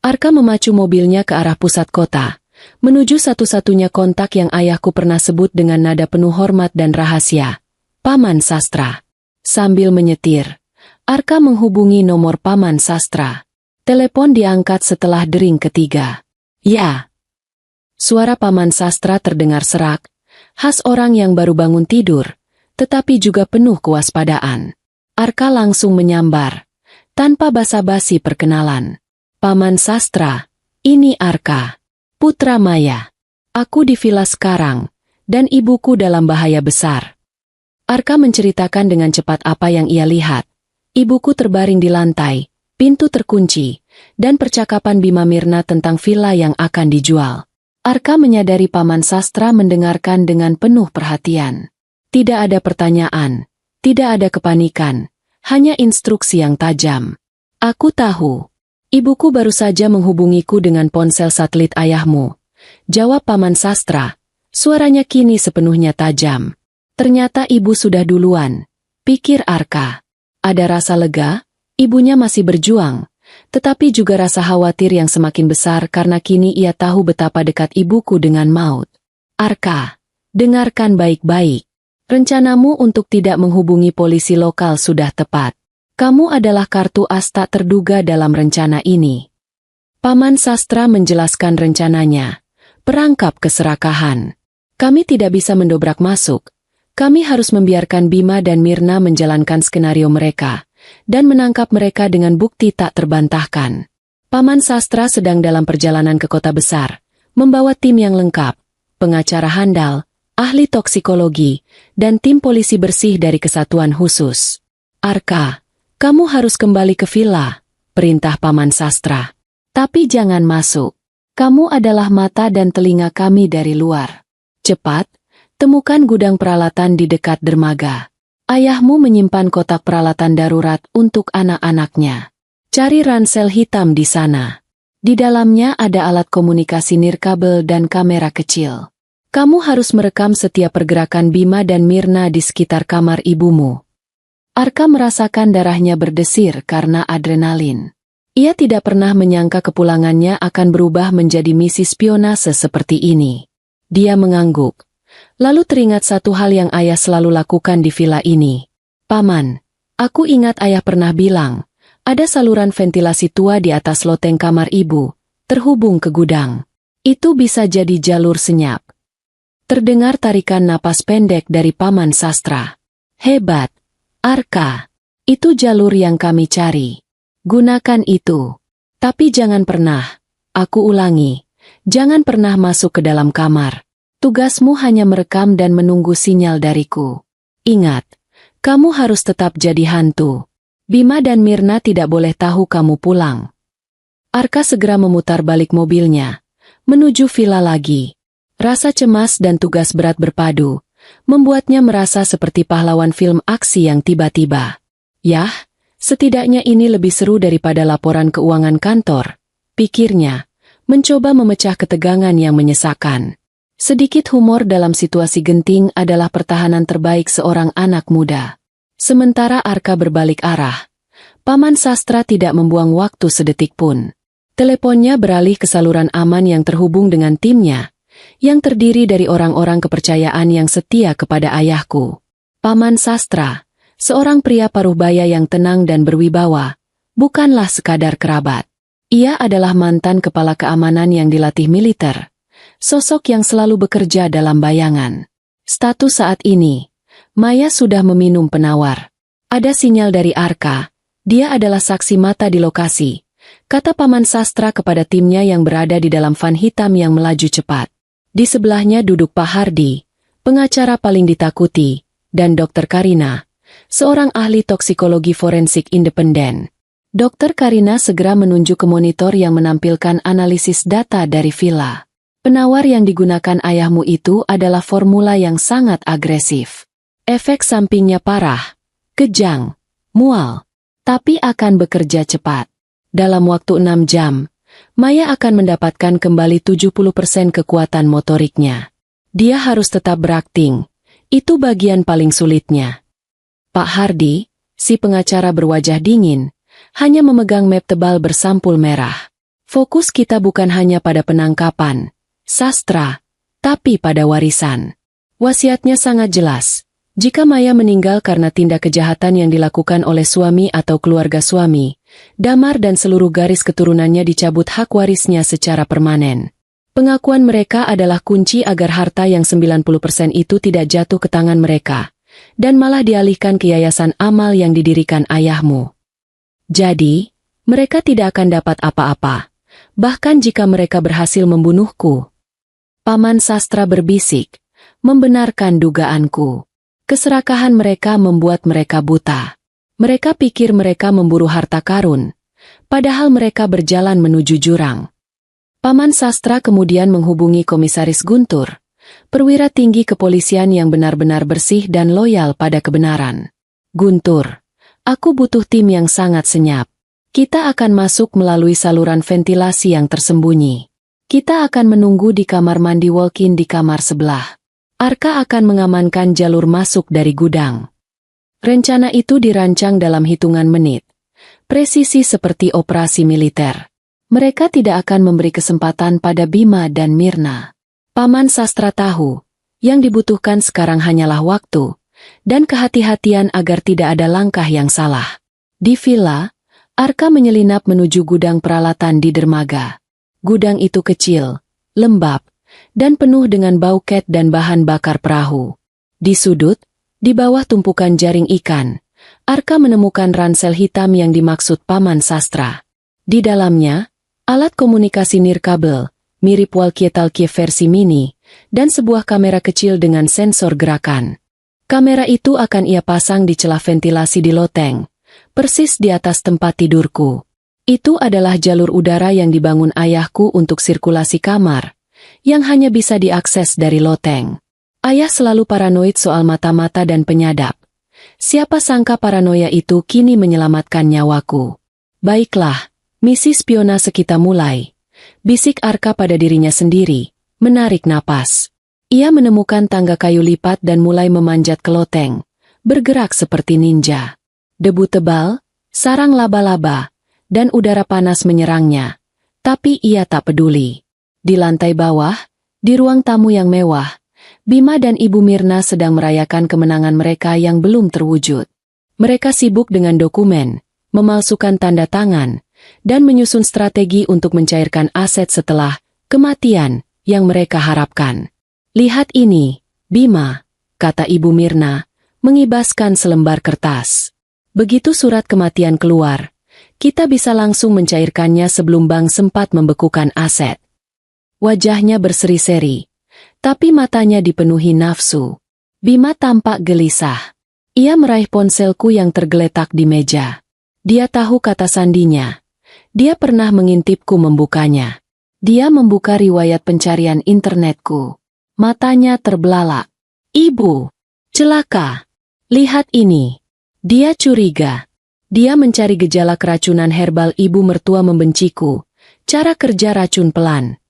Arka memacu mobilnya ke arah pusat kota, menuju satu-satunya kontak yang ayahku pernah sebut dengan nada penuh hormat dan rahasia, Paman Sastra. Sambil menyetir, Arka menghubungi nomor Paman Sastra. Telepon diangkat setelah dering ketiga. Ya. Suara Paman Sastra terdengar serak, khas orang yang baru bangun tidur, tetapi juga penuh kewaspadaan. Arka langsung menyambar, tanpa basa-basi perkenalan. Paman Sastra, ini Arka, putra Maya. Aku di villa sekarang, dan ibuku dalam bahaya besar. Arka menceritakan dengan cepat apa yang ia lihat. Ibuku terbaring di lantai, pintu terkunci, dan percakapan Bima Mirna tentang villa yang akan dijual. Arka menyadari Paman Sastra mendengarkan dengan penuh perhatian. Tidak ada pertanyaan, tidak ada kepanikan, hanya instruksi yang tajam. Aku tahu. Ibuku baru saja menghubungiku dengan ponsel satelit ayahmu. Jawab Paman Sastra. Suaranya kini sepenuhnya tajam. Ternyata ibu sudah duluan, pikir Arka. Ada rasa lega, ibunya masih berjuang, tetapi juga rasa khawatir yang semakin besar karena kini ia tahu betapa dekat ibuku dengan maut. Arka, dengarkan baik-baik. Rencanamu untuk tidak menghubungi polisi lokal sudah tepat. Kamu adalah kartu as tak terduga dalam rencana ini. Paman Sastra menjelaskan rencananya. Perangkap keserakahan. Kami tidak bisa mendobrak masuk. Kami harus membiarkan Bima dan Mirna menjalankan skenario mereka, dan menangkap mereka dengan bukti tak terbantahkan. Paman Sastra sedang dalam perjalanan ke kota besar, membawa tim yang lengkap, pengacara handal, ahli toksikologi, dan tim polisi bersih dari kesatuan khusus. Arka, kamu harus kembali ke villa, perintah Paman Sastra. Tapi jangan masuk. Kamu adalah mata dan telinga kami dari luar. Cepat, temukan gudang peralatan di dekat dermaga. Ayahmu menyimpan kotak peralatan darurat untuk anak-anaknya. Cari ransel hitam di sana. Di dalamnya ada alat komunikasi nirkabel dan kamera kecil. Kamu harus merekam setiap pergerakan Bima dan Mirna di sekitar kamar ibumu. Arka merasakan darahnya berdesir karena adrenalin. Ia tidak pernah menyangka kepulangannya akan berubah menjadi misi spionase seperti ini. Dia mengangguk. Lalu teringat satu hal yang ayah selalu lakukan di villa ini. Paman, aku ingat ayah pernah bilang, ada saluran ventilasi tua di atas loteng kamar ibu, terhubung ke gudang. Itu bisa jadi jalur senyap. Terdengar tarikan napas pendek dari Paman Sastra. Hebat. Arka, itu jalur yang kami cari. Gunakan itu. Tapi jangan pernah, Aku ulangi, jangan pernah masuk ke dalam kamar. Tugasmu hanya merekam dan menunggu sinyal dariku. Ingat, kamu harus tetap jadi hantu. Bima dan Mirna tidak boleh tahu kamu pulang. Arka segera memutar balik mobilnya, menuju villa lagi. Rasa cemas dan tugas berat berpadu, membuatnya merasa seperti pahlawan film aksi yang tiba-tiba. Yah, setidaknya ini lebih seru daripada laporan keuangan kantor, pikirnya, mencoba memecah ketegangan yang menyesakkan. Sedikit humor dalam situasi genting adalah pertahanan terbaik seorang anak muda. Sementara Arka berbalik arah, Paman Sastra tidak membuang waktu sedetik pun. Teleponnya beralih ke saluran aman yang terhubung dengan timnya, yang terdiri dari orang-orang kepercayaan yang setia kepada ayahku. Paman Sastra, seorang pria paruhbaya yang tenang dan berwibawa, bukanlah sekadar kerabat. Ia adalah mantan kepala keamanan yang dilatih militer, sosok yang selalu bekerja dalam bayangan. Status saat ini, Maya sudah meminum penawar. Ada sinyal dari Arka, dia adalah saksi mata di lokasi, kata Paman Sastra kepada timnya yang berada di dalam van hitam yang melaju cepat. Di sebelahnya duduk Pak Hardi, pengacara paling ditakuti, dan Dr. Karina, seorang ahli toksikologi forensik independen. Dr. Karina segera menunjuk ke monitor yang menampilkan analisis data dari villa. Penawar yang digunakan ayahmu itu adalah formula yang sangat agresif. Efek sampingnya parah, kejang, mual, tapi akan bekerja cepat. Dalam waktu 6 jam, Maya akan mendapatkan kembali 70% kekuatan motoriknya. Dia harus tetap berakting, itu bagian paling sulitnya. Pak Hardi, si pengacara berwajah dingin, hanya memegang map tebal bersampul merah. Fokus kita bukan hanya pada penangkapan, Sastra, tapi pada warisan. Wasiatnya sangat jelas. Jika Maya meninggal karena tindak kejahatan yang dilakukan oleh suami atau keluarga suami, Damar dan seluruh garis keturunannya dicabut hak warisnya secara permanen. Pengakuan mereka adalah kunci agar harta yang 90% itu tidak jatuh ke tangan mereka, dan malah dialihkan ke yayasan amal yang didirikan ayahmu. Jadi, mereka tidak akan dapat apa-apa, bahkan jika mereka berhasil membunuhku. Paman Sastra berbisik, membenarkan dugaanku. Keserakahan mereka membuat mereka buta. Mereka pikir mereka memburu harta karun, padahal mereka berjalan menuju jurang. Paman Sastra kemudian menghubungi Komisaris Guntur, perwira tinggi kepolisian yang benar-benar bersih dan loyal pada kebenaran. Guntur, aku butuh tim yang sangat senyap. Kita akan masuk melalui saluran ventilasi yang tersembunyi. Kita akan menunggu di kamar mandi walk-in di kamar sebelah. Arka akan mengamankan jalur masuk dari gudang. Rencana itu dirancang dalam hitungan menit. Presisi seperti operasi militer. Mereka tidak akan memberi kesempatan pada Bima dan Mirna. Paman Sastra tahu, yang dibutuhkan sekarang hanyalah waktu, dan kehati-hatian agar tidak ada langkah yang salah. Di villa, Arka menyelinap menuju gudang peralatan di dermaga. Gudang itu kecil, lembab, dan penuh dengan bau ket dan bahan bakar perahu. Di sudut, di bawah tumpukan jaring ikan, Arka menemukan ransel hitam yang dimaksud Paman Sastra. Di dalamnya, alat komunikasi nirkabel, mirip walkie-talkie versi mini, dan sebuah kamera kecil dengan sensor gerakan. Kamera itu akan ia pasang di celah ventilasi di loteng, persis di atas tempat tidurku. Itu adalah jalur udara yang dibangun ayahku untuk sirkulasi kamar, yang hanya bisa diakses dari loteng. Ayah selalu paranoid soal mata-mata dan penyadap. Siapa sangka paranoia itu kini menyelamatkan nyawaku. Baiklah, misi spionase kita mulai. Bisik Arka pada dirinya sendiri, menarik napas. Ia menemukan tangga kayu lipat dan mulai memanjat ke loteng, bergerak seperti ninja. Debu tebal, sarang laba-laba, dan udara panas menyerangnya. Tapi ia tak peduli. Di lantai bawah, di ruang tamu yang mewah, Bima dan Ibu Mirna sedang merayakan kemenangan mereka yang belum terwujud. Mereka sibuk dengan dokumen, memalsukan tanda tangan, dan menyusun strategi untuk mencairkan aset setelah kematian yang mereka harapkan. Lihat ini, Bima, kata Ibu Mirna, mengibaskan selembar kertas. Begitu surat kematian keluar, Kita bisa langsung mencairkannya sebelum bank sempat membekukan aset. Wajahnya berseri-seri, tapi matanya dipenuhi nafsu. Bima tampak gelisah. Ia meraih ponselku yang tergeletak di meja. Dia tahu kata sandinya. Dia pernah mengintipku membukanya. Dia membuka riwayat pencarian internetku. Matanya terbelalak. Ibu, celaka. Lihat ini. Dia curiga. Dia mencari gejala keracunan herbal. Ibu mertua membenciku. Cara kerja racun pelan.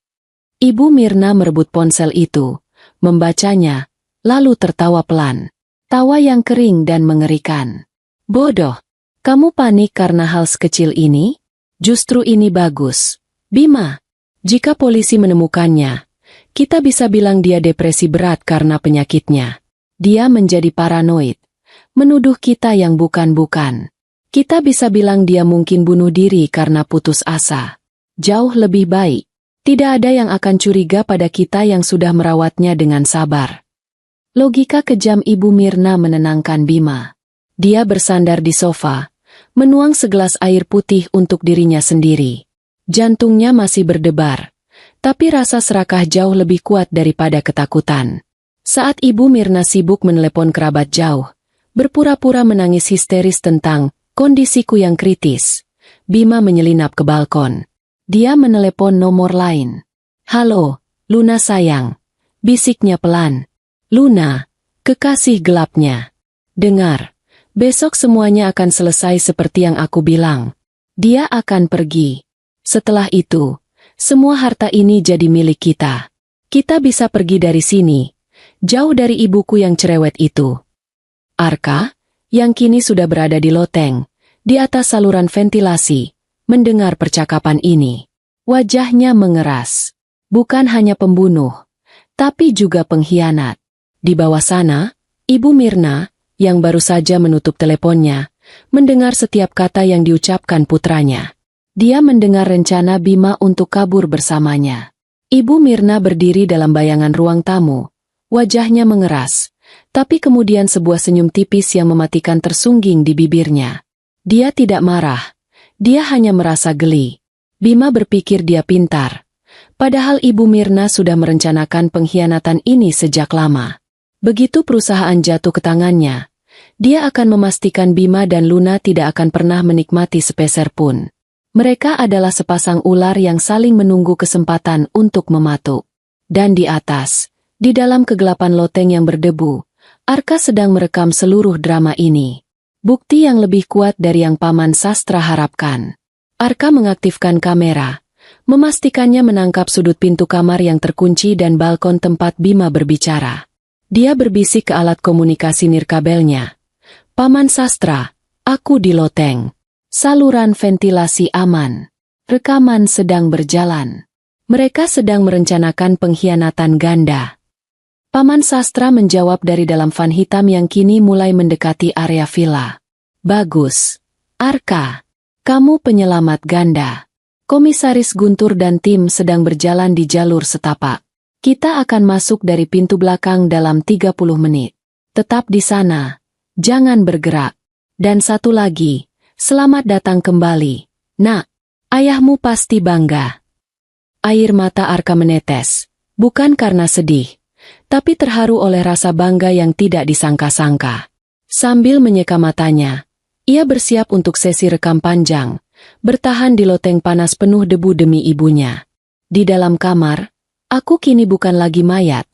Ibu Mirna merebut ponsel itu, membacanya, lalu tertawa pelan. Tawa yang kering dan mengerikan. Bodoh. Kamu panik karena hal sekecil ini? Justru ini bagus. Bima, jika polisi menemukannya, kita bisa bilang dia depresi berat karena penyakitnya. Dia menjadi paranoid. Menuduh kita yang bukan-bukan. Kita bisa bilang dia mungkin bunuh diri karena putus asa. Jauh lebih baik. Tidak ada yang akan curiga pada kita yang sudah merawatnya dengan sabar. Logika kejam Ibu Mirna menenangkan Bima. Dia bersandar di sofa, menuang segelas air putih untuk dirinya sendiri. Jantungnya masih berdebar, tapi rasa serakah jauh lebih kuat daripada ketakutan. Saat Ibu Mirna sibuk menelepon kerabat jauh, berpura-pura menangis histeris tentang kondisiku yang kritis, Bima menyelinap ke balkon. Dia menelepon nomor lain. Halo, Luna sayang. Bisiknya pelan. Luna, kekasih gelapnya. Dengar, besok semuanya akan selesai seperti yang aku bilang. Dia akan pergi. Setelah itu, semua harta ini jadi milik kita. Kita bisa pergi dari sini, jauh dari ibuku yang cerewet itu. Arka, yang kini sudah berada di loteng, di atas saluran ventilasi, mendengar percakapan ini. Wajahnya mengeras. Bukan hanya pembunuh, tapi juga pengkhianat. Di bawah sana, Ibu Mirna, yang baru saja menutup teleponnya, mendengar setiap kata yang diucapkan putranya. Dia mendengar rencana Bima untuk kabur bersamanya. Ibu Mirna berdiri dalam bayangan ruang tamu. Wajahnya mengeras, tapi kemudian sebuah senyum tipis yang mematikan tersungging di bibirnya. Dia tidak marah. Dia hanya merasa geli. Bima berpikir dia pintar. Padahal Ibu Mirna sudah merencanakan pengkhianatan ini sejak lama. Begitu perusahaan jatuh ke tangannya, dia akan memastikan Bima dan Luna tidak akan pernah menikmati sepeser pun. Mereka adalah sepasang ular yang saling menunggu kesempatan untuk mematuk. Dan di atas, di dalam kegelapan loteng yang berdebu, Arka sedang merekam seluruh drama ini. Bukti yang lebih kuat dari yang Paman Sastra harapkan. Arka mengaktifkan kamera, memastikannya menangkap sudut pintu kamar yang terkunci dan balkon tempat Bima berbicara. Dia berbisik ke alat komunikasi nirkabelnya. Paman Sastra, aku di loteng. Saluran ventilasi aman. Rekaman sedang berjalan. Mereka sedang merencanakan pengkhianatan ganda. Paman Sastra menjawab dari dalam van hitam yang kini mulai mendekati area villa. Bagus. Arka, kamu penyelamat ganda. Komisaris Guntur dan tim sedang berjalan di jalur setapak. Kita akan masuk dari pintu belakang dalam 30 menit. Tetap di sana. Jangan bergerak. Dan satu lagi, selamat datang kembali. Nak, ayahmu pasti bangga. Air mata Arka menetes, bukan karena sedih, tapi terharu oleh rasa bangga yang tidak disangka-sangka. Sambil menyeka matanya, ia bersiap untuk sesi rekam panjang, bertahan di loteng panas penuh debu demi ibunya. Di dalam kamar, aku kini bukan lagi mayat,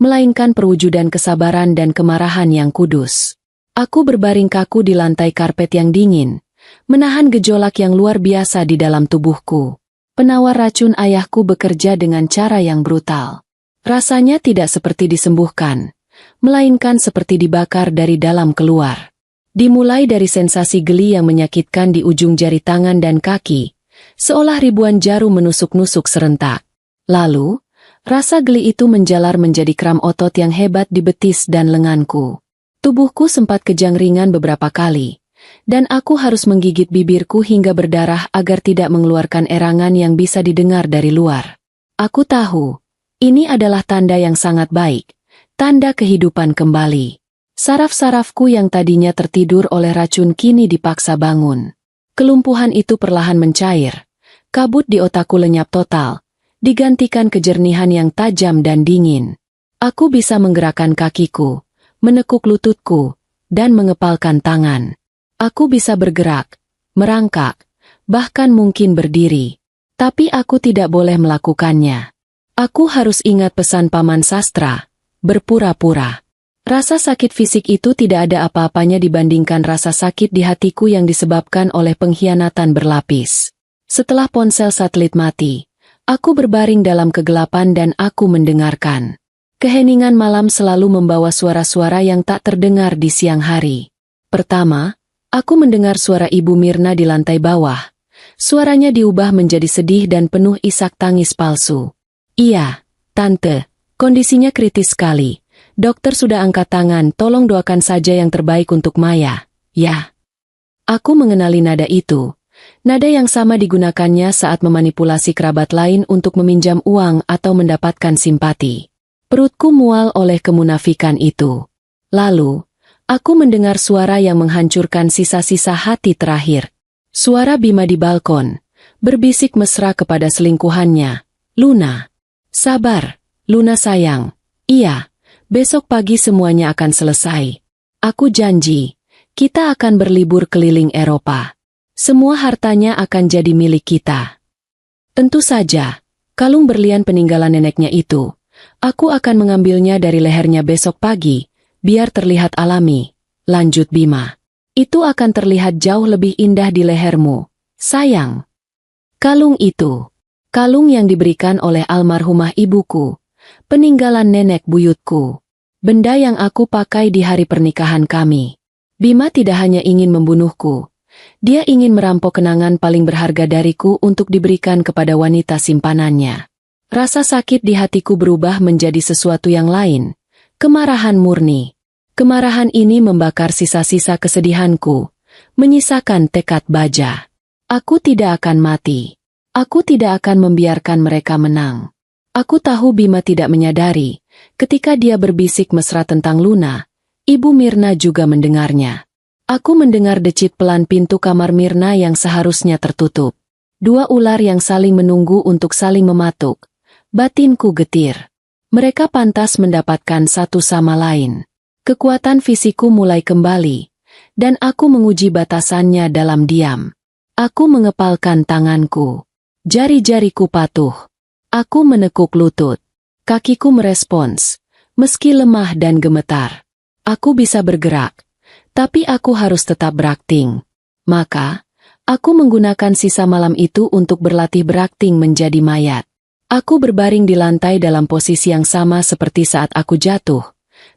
melainkan perwujudan kesabaran dan kemarahan yang kudus. Aku berbaring kaku di lantai karpet yang dingin, menahan gejolak yang luar biasa di dalam tubuhku. Penawar racun ayahku bekerja dengan cara yang brutal. Rasanya tidak seperti disembuhkan, melainkan seperti dibakar dari dalam keluar. Dimulai dari sensasi geli yang menyakitkan di ujung jari tangan dan kaki, seolah ribuan jarum menusuk-nusuk serentak. Lalu, rasa geli itu menjalar menjadi kram otot yang hebat di betis dan lenganku. Tubuhku sempat kejang ringan beberapa kali, dan aku harus menggigit bibirku hingga berdarah agar tidak mengeluarkan erangan yang bisa didengar dari luar. Aku tahu, ini adalah tanda yang sangat baik, tanda kehidupan kembali. Saraf-sarafku yang tadinya tertidur oleh racun kini dipaksa bangun. Kelumpuhan itu perlahan mencair. Kabut di otakku lenyap total, digantikan kejernihan yang tajam dan dingin. Aku bisa menggerakkan kakiku, menekuk lututku, dan mengepalkan tangan. Aku bisa bergerak, merangkak, bahkan mungkin berdiri. Tapi aku tidak boleh melakukannya. Aku harus ingat pesan Paman Sastra, berpura-pura. Rasa sakit fisik itu tidak ada apa-apanya dibandingkan rasa sakit di hatiku yang disebabkan oleh pengkhianatan berlapis. Setelah ponsel satelit mati, aku berbaring dalam kegelapan dan aku mendengarkan. Keheningan malam selalu membawa suara-suara yang tak terdengar di siang hari. Pertama, aku mendengar suara Ibu Mirna di lantai bawah. Suaranya diubah menjadi sedih dan penuh isak tangis palsu. "Iya, Tante, kondisinya kritis sekali. Dokter sudah angkat tangan, tolong doakan saja yang terbaik untuk Maya, ya." Aku mengenali nada itu. Nada yang sama digunakannya saat memanipulasi kerabat lain untuk meminjam uang atau mendapatkan simpati. Perutku mual oleh kemunafikan itu. Lalu, aku mendengar suara yang menghancurkan sisa-sisa hati terakhir. Suara Bima di balkon, berbisik mesra kepada selingkuhannya. "Luna, sabar, Luna sayang. Iya. Besok pagi semuanya akan selesai. Aku janji, kita akan berlibur keliling Eropa. Semua hartanya akan jadi milik kita." Tentu saja, kalung berlian peninggalan neneknya itu, aku akan mengambilnya dari lehernya besok pagi, biar terlihat alami, lanjut Bima. Itu akan terlihat jauh lebih indah di lehermu, sayang. Kalung itu, kalung yang diberikan oleh almarhumah ibuku, peninggalan nenek buyutku. Benda yang aku pakai di hari pernikahan kami. Bima tidak hanya ingin membunuhku. Dia ingin merampok kenangan paling berharga dariku untuk diberikan kepada wanita simpanannya. Rasa sakit di hatiku berubah menjadi sesuatu yang lain. Kemarahan murni. Kemarahan ini membakar sisa-sisa kesedihanku, menyisakan tekad baja. Aku tidak akan mati. Aku tidak akan membiarkan mereka menang. Aku tahu Bima tidak menyadari. Ketika dia berbisik mesra tentang Luna, Ibu Mirna juga mendengarnya. Aku mendengar decit pelan pintu kamar Mirna yang seharusnya tertutup. Dua ular yang saling menunggu untuk saling mematuk. Batinku getir. Mereka pantas mendapatkan satu sama lain. Kekuatan fisikku mulai kembali, dan aku menguji batasannya dalam diam. Aku mengepalkan tanganku. Jari-jariku patuh. Aku menekuk lutut. Kakiku merespons, meski lemah dan gemetar. Aku bisa bergerak, tapi aku harus tetap berakting. Maka, aku menggunakan sisa malam itu untuk berlatih berakting menjadi mayat. Aku berbaring di lantai dalam posisi yang sama seperti saat aku jatuh.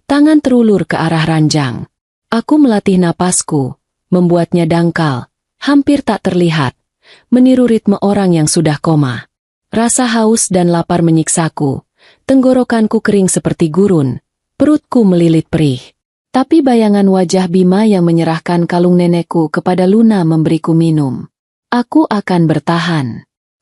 Tangan terulur ke arah ranjang. Aku melatih napasku, membuatnya dangkal, hampir tak terlihat, meniru ritme orang yang sudah koma. Rasa haus dan lapar menyiksaku. Tenggorokanku kering seperti gurun, perutku melilit perih. Tapi bayangan wajah Bima yang menyerahkan kalung nenekku kepada Luna memberiku minum. Aku akan bertahan.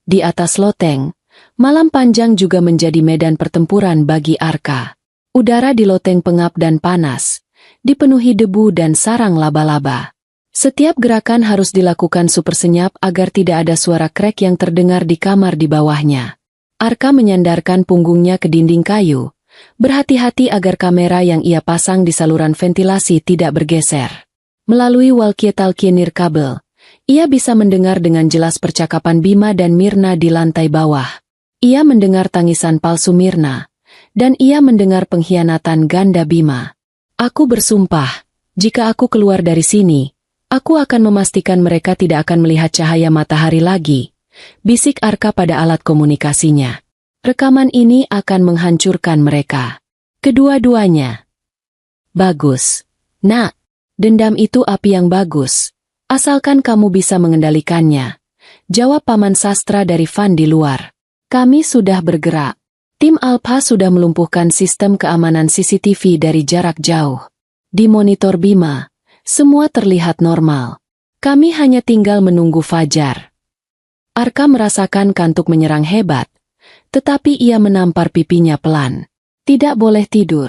Di atas loteng, malam panjang juga menjadi medan pertempuran bagi Arka. Udara di loteng pengap dan panas, dipenuhi debu dan sarang laba-laba. Setiap gerakan harus dilakukan super senyap agar tidak ada suara krek yang terdengar di kamar di bawahnya. Arka menyandarkan punggungnya ke dinding kayu, berhati-hati agar kamera yang ia pasang di saluran ventilasi tidak bergeser. Melalui walkie-talkie nirkabel, ia bisa mendengar dengan jelas percakapan Bima dan Mirna di lantai bawah. Ia mendengar tangisan palsu Mirna, dan ia mendengar pengkhianatan ganda Bima. Aku bersumpah, jika aku keluar dari sini, aku akan memastikan mereka tidak akan melihat cahaya matahari lagi. Bisik Arka pada alat komunikasinya. Rekaman ini akan menghancurkan mereka. Kedua-duanya. Bagus. Nak, dendam itu api yang bagus. Asalkan kamu bisa mengendalikannya. Jawab Paman Sastra dari Van di luar. Kami sudah bergerak. Tim Alpha sudah melumpuhkan sistem keamanan CCTV dari jarak jauh. Di monitor Bima, semua terlihat normal. Kami hanya tinggal menunggu fajar. Arka merasakan kantuk menyerang hebat, tetapi ia menampar pipinya pelan. Tidak boleh tidur.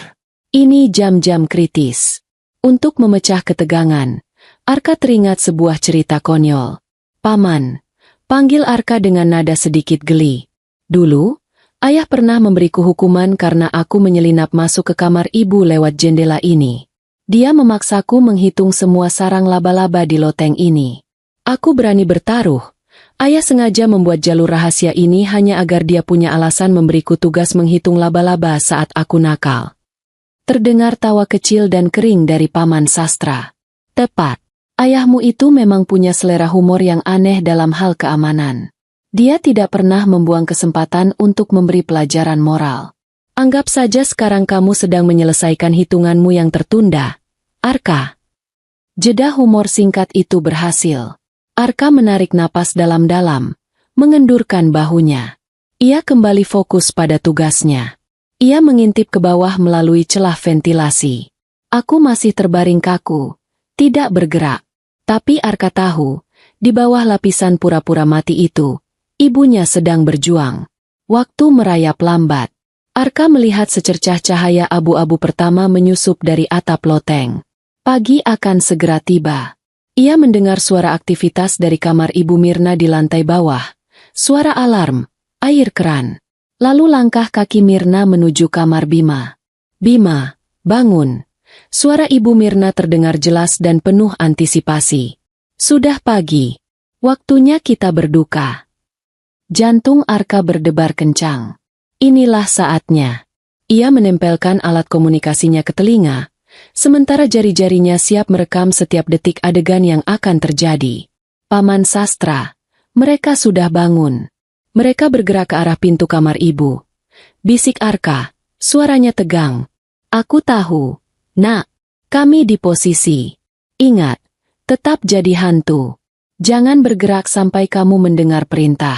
Ini jam-jam kritis. Untuk memecah ketegangan, Arka teringat sebuah cerita konyol. Paman, panggil Arka dengan nada sedikit geli. Dulu, ayah pernah memberiku hukuman karena aku menyelinap masuk ke kamar ibu lewat jendela ini. Dia memaksaku menghitung semua sarang laba-laba di loteng ini. Aku berani bertaruh. Ayah sengaja membuat jalur rahasia ini hanya agar dia punya alasan memberiku tugas menghitung laba-laba saat aku nakal. Terdengar tawa kecil dan kering dari Paman Sastra. Tepat. Ayahmu itu memang punya selera humor yang aneh dalam hal keamanan. Dia tidak pernah membuang kesempatan untuk memberi pelajaran moral. Anggap saja sekarang kamu sedang menyelesaikan hitunganmu yang tertunda, Arka. Jeda humor singkat itu berhasil. Arka menarik napas dalam-dalam, mengendurkan bahunya. Ia kembali fokus pada tugasnya. Ia mengintip ke bawah melalui celah ventilasi. Aku masih terbaring kaku, tidak bergerak. Tapi Arka tahu, di bawah lapisan pura-pura mati itu, ibunya sedang berjuang. Waktu merayap lambat. Arka melihat secercah cahaya abu-abu pertama menyusup dari atap loteng. Pagi akan segera tiba. Ia mendengar suara aktivitas dari kamar Ibu Mirna di lantai bawah. Suara alarm, air keran. Lalu langkah kaki Mirna menuju kamar Bima. Bima, bangun. Suara Ibu Mirna terdengar jelas dan penuh antisipasi. Sudah pagi. Waktunya kita berduka. Jantung Arka berdebar kencang. Inilah saatnya. Ia menempelkan alat komunikasinya ke telinga, sementara jari-jarinya siap merekam setiap detik adegan yang akan terjadi. Paman Sastra, mereka sudah bangun. Mereka bergerak ke arah pintu kamar ibu. Bisik Arka, suaranya tegang. Aku tahu. Nak, kami di posisi. Ingat, tetap jadi hantu. Jangan bergerak sampai kamu mendengar perintah.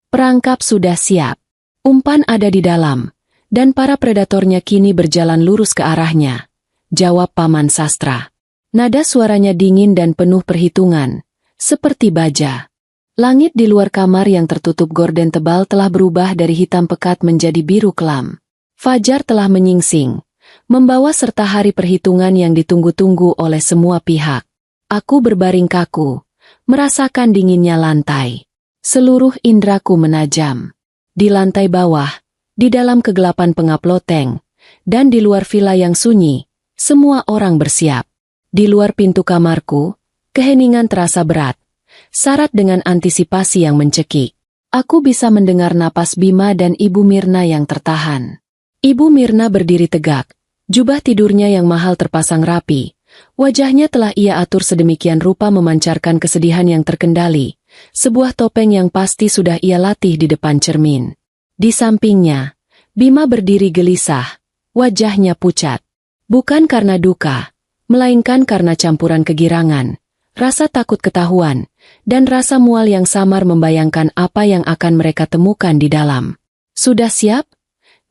Perangkap sudah siap. Umpan ada di dalam, dan para predatornya kini berjalan lurus ke arahnya. Jawab Paman Sastra. Nada suaranya dingin dan penuh perhitungan, seperti baja. Langit di luar kamar yang tertutup gorden tebal telah berubah dari hitam pekat menjadi biru kelam. Fajar telah menyingsing, membawa serta hari perhitungan yang ditunggu-tunggu oleh semua pihak. Aku berbaring kaku, merasakan dinginnya lantai. Seluruh indraku menajam. Di lantai bawah, di dalam kegelapan pengap loteng, dan di luar villa yang sunyi, semua orang bersiap. Di luar pintu kamarku, keheningan terasa berat, syarat dengan antisipasi yang mencekik. Aku bisa mendengar napas Bima dan Ibu Mirna yang tertahan. Ibu Mirna berdiri tegak, jubah tidurnya yang mahal terpasang rapi. Wajahnya telah ia atur sedemikian rupa memancarkan kesedihan yang terkendali. Sebuah topeng yang pasti sudah ia latih di depan cermin. Di sampingnya, Bima berdiri gelisah, wajahnya pucat. Bukan karena duka, melainkan karena campuran kegirangan, rasa takut ketahuan, dan rasa mual yang samar membayangkan apa yang akan mereka temukan di dalam. Sudah siap?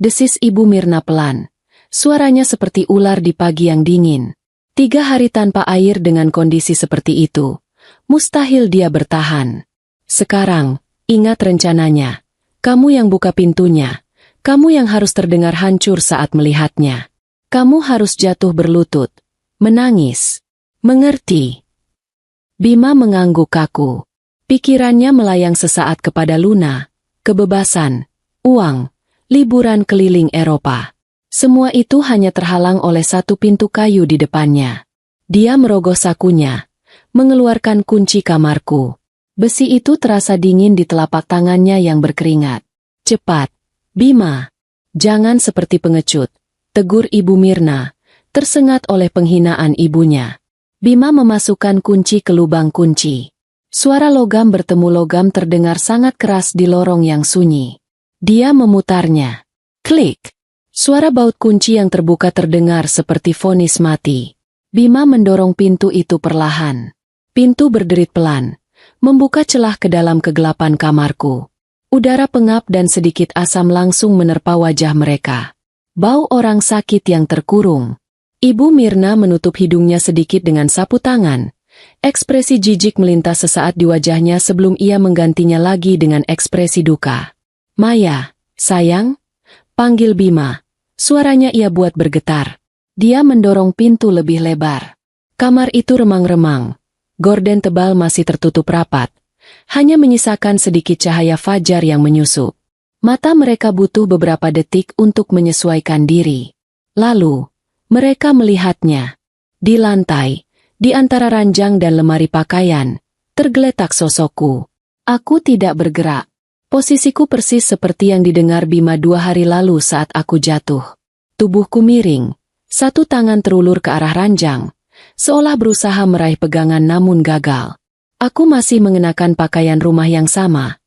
Desis Ibu Mirna pelan. Suaranya seperti ular di pagi yang dingin. 3 hari tanpa air dengan kondisi seperti itu. Mustahil dia bertahan. Sekarang, ingat rencananya. Kamu yang buka pintunya. Kamu yang harus terdengar hancur saat melihatnya. Kamu harus jatuh berlutut. Menangis. Mengerti? Bima mengangguk kaku. Pikirannya melayang sesaat kepada Luna, kebebasan, uang, liburan keliling Eropa. Semua itu hanya terhalang oleh satu pintu kayu di depannya. Dia merogoh sakunya, mengeluarkan kunci kamarku. Besi itu terasa dingin di telapak tangannya yang berkeringat. Cepat, Bima. Jangan seperti pengecut, tegur Ibu Mirna, tersengat oleh penghinaan ibunya. Bima memasukkan kunci ke lubang kunci. Suara logam bertemu logam terdengar sangat keras di lorong yang sunyi. Dia memutarnya. Klik. Suara baut kunci yang terbuka terdengar seperti vonis mati. Bima mendorong pintu itu perlahan. Pintu berderit pelan, membuka celah ke dalam kegelapan kamarku. Udara pengap dan sedikit asam langsung menerpa wajah mereka. Bau orang sakit yang terkurung. Ibu Mirna menutup hidungnya sedikit dengan sapu tangan. Ekspresi jijik melintas sesaat di wajahnya sebelum ia menggantinya lagi dengan ekspresi duka. Maya, sayang? Panggil Bima. Suaranya ia buat bergetar. Dia mendorong pintu lebih lebar. Kamar itu remang-remang. Gorden tebal masih tertutup rapat. hanya menyisakan sedikit cahaya fajar yang menyusup. Mata mereka butuh beberapa detik untuk menyesuaikan diri. Lalu, mereka melihatnya. Di lantai, di antara ranjang dan lemari pakaian, tergeletak sosokku. Aku tidak bergerak. Posisiku persis seperti yang didengar Bima 2 hari lalu saat aku jatuh. Tubuhku miring, satu tangan terulur ke arah ranjang, seolah berusaha meraih pegangan namun gagal. Aku masih mengenakan pakaian rumah yang sama.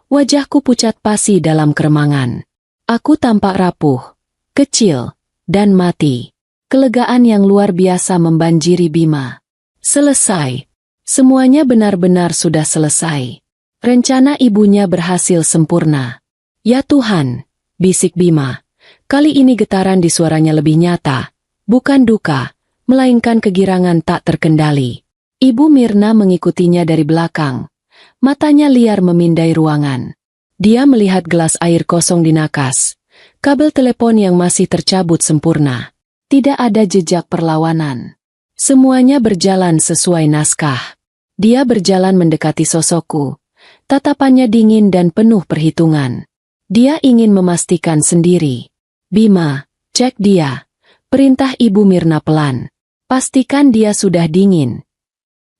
Wajahku pucat pasi dalam keremangan. Aku tampak rapuh, kecil, dan mati. Kelegaan yang luar biasa membanjiri Bima. Selesai. Semuanya benar-benar sudah selesai. Rencana ibunya berhasil sempurna. Ya Tuhan, bisik Bima. Kali ini getaran di suaranya lebih nyata. Bukan duka, melainkan kegirangan tak terkendali. Ibu Mirna mengikutinya dari belakang. Matanya liar memindai ruangan. Dia melihat gelas air kosong di nakas. Kabel telepon yang masih tercabut sempurna. Tidak ada jejak perlawanan. Semuanya berjalan sesuai naskah. Dia berjalan mendekati sosokku. Tatapannya dingin dan penuh perhitungan. Dia ingin memastikan sendiri. Bima, cek dia. Perintah Ibu Mirna pelan. Pastikan dia sudah dingin.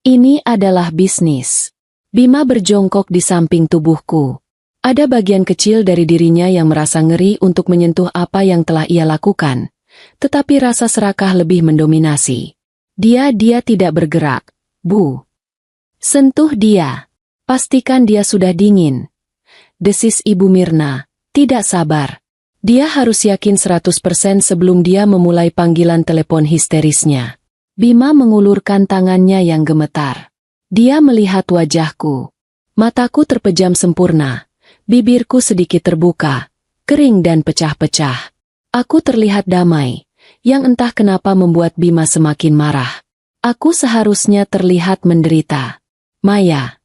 Ini adalah bisnis. Bima berjongkok di samping tubuhku. Ada bagian kecil dari dirinya yang merasa ngeri untuk menyentuh apa yang telah ia lakukan. Tetapi rasa serakah lebih mendominasi. Dia tidak bergerak. Bu. Sentuh dia. Pastikan dia sudah dingin. Desis Ibu Mirna, tidak sabar. Dia harus yakin 100% sebelum dia memulai panggilan telepon histerisnya. Bima mengulurkan tangannya yang gemetar. Dia melihat wajahku. Mataku terpejam sempurna. Bibirku sedikit terbuka, kering dan pecah-pecah. Aku terlihat damai, yang entah kenapa membuat Bima semakin marah. Aku seharusnya terlihat menderita. Maya.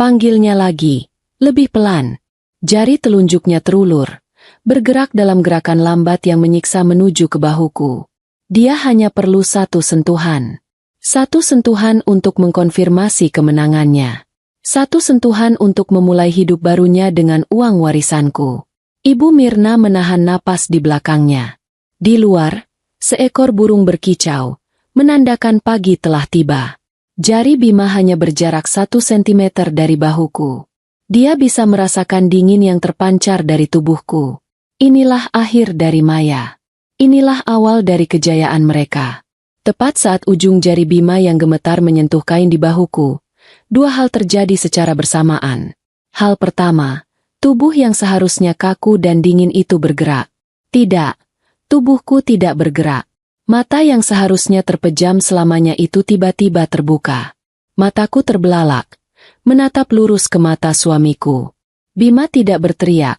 Panggilnya lagi, lebih pelan. Jari telunjuknya terulur, bergerak dalam gerakan lambat yang menyiksa menuju ke bahuku. Dia hanya perlu satu sentuhan. Satu sentuhan untuk mengkonfirmasi kemenangannya. Satu sentuhan untuk memulai hidup barunya dengan uang warisanku. Ibu Mirna menahan napas di belakangnya. Di luar, seekor burung berkicau, menandakan pagi telah tiba. Jari Bima hanya berjarak 1 sentimeter dari bahuku. Dia bisa merasakan dingin yang terpancar dari tubuhku. Inilah akhir dari Maya. Inilah awal dari kejayaan mereka. Tepat saat ujung jari Bima yang gemetar menyentuh kain di bahuku, 2 hal terjadi secara bersamaan. Hal pertama, tubuh yang seharusnya kaku dan dingin itu bergerak. Tidak, tubuhku tidak bergerak. Mata yang seharusnya terpejam selamanya itu tiba-tiba terbuka. Mataku terbelalak, menatap lurus ke mata suamiku. Bima tidak berteriak.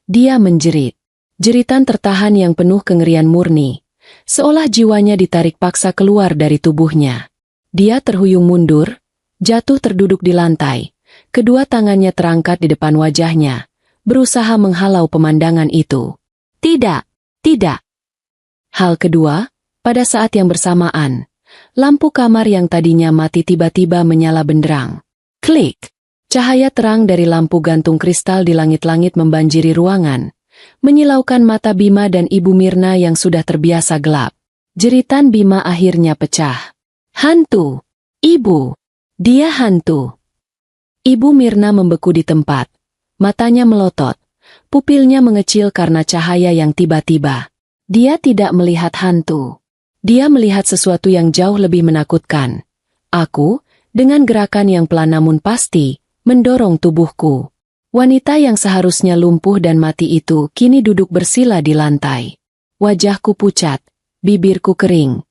Dia menjerit. Jeritan tertahan yang penuh kengerian murni, seolah jiwanya ditarik paksa keluar dari tubuhnya. Dia terhuyung mundur, jatuh terduduk di lantai. Kedua tangannya terangkat di depan wajahnya, berusaha menghalau pemandangan itu. Tidak, tidak. Hal kedua, pada saat yang bersamaan, lampu kamar yang tadinya mati tiba-tiba menyala benderang. Klik! Cahaya terang dari lampu gantung kristal di langit-langit membanjiri ruangan, menyilaukan mata Bima dan Ibu Mirna yang sudah terbiasa gelap. Jeritan Bima akhirnya pecah. Hantu! Ibu! Dia hantu! Ibu Mirna membeku di tempat. Matanya melotot. Pupilnya mengecil karena cahaya yang tiba-tiba. Dia tidak melihat hantu. Dia melihat sesuatu yang jauh lebih menakutkan. Aku, dengan gerakan yang pelan namun pasti, mendorong tubuhku. Wanita yang seharusnya lumpuh dan mati itu kini duduk bersila di lantai. Wajahku pucat, bibirku kering,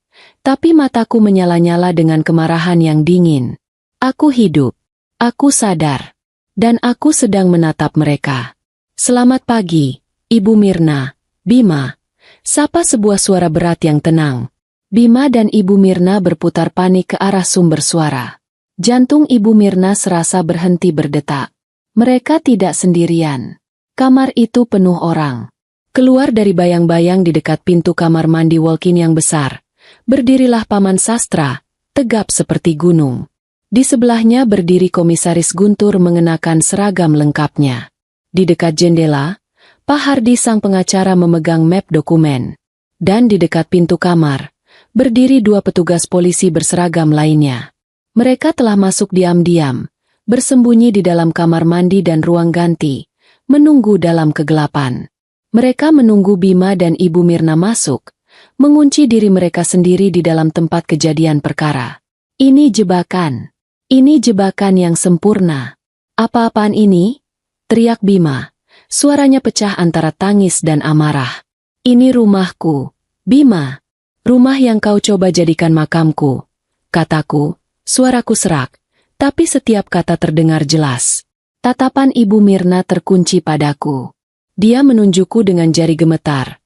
tapi mataku menyala-nyala dengan kemarahan yang dingin. Aku hidup, aku sadar, dan aku sedang menatap mereka. Selamat pagi, Ibu Mirna, Bima. Sapa sebuah suara berat yang tenang. Bima dan Ibu Mirna berputar panik ke arah sumber suara. Jantung Ibu Mirna serasa berhenti berdetak. Mereka tidak sendirian. Kamar itu penuh orang. Keluar dari bayang-bayang di dekat pintu kamar mandi walk-in yang besar, berdirilah Paman Sastra, tegap seperti gunung. Di sebelahnya berdiri Komisaris Guntur mengenakan seragam lengkapnya. Di dekat jendela, Pak Hardi sang pengacara memegang map dokumen. Dan di dekat pintu kamar, berdiri 2 petugas polisi berseragam lainnya. Mereka telah masuk diam-diam, bersembunyi di dalam kamar mandi dan ruang ganti, menunggu dalam kegelapan. Mereka menunggu Bima dan Ibu Mirna masuk, mengunci diri mereka sendiri di dalam tempat kejadian perkara. Ini jebakan. Ini jebakan yang sempurna. Apa-apaan ini? Teriak Bima. Suaranya pecah antara tangis dan amarah. Ini rumahku, Bima. Rumah yang kau coba jadikan makamku. Kataku, suaraku serak, tapi setiap kata terdengar jelas. Tatapan Ibu Mirna terkunci padaku. Dia menunjukku dengan jari gemetar.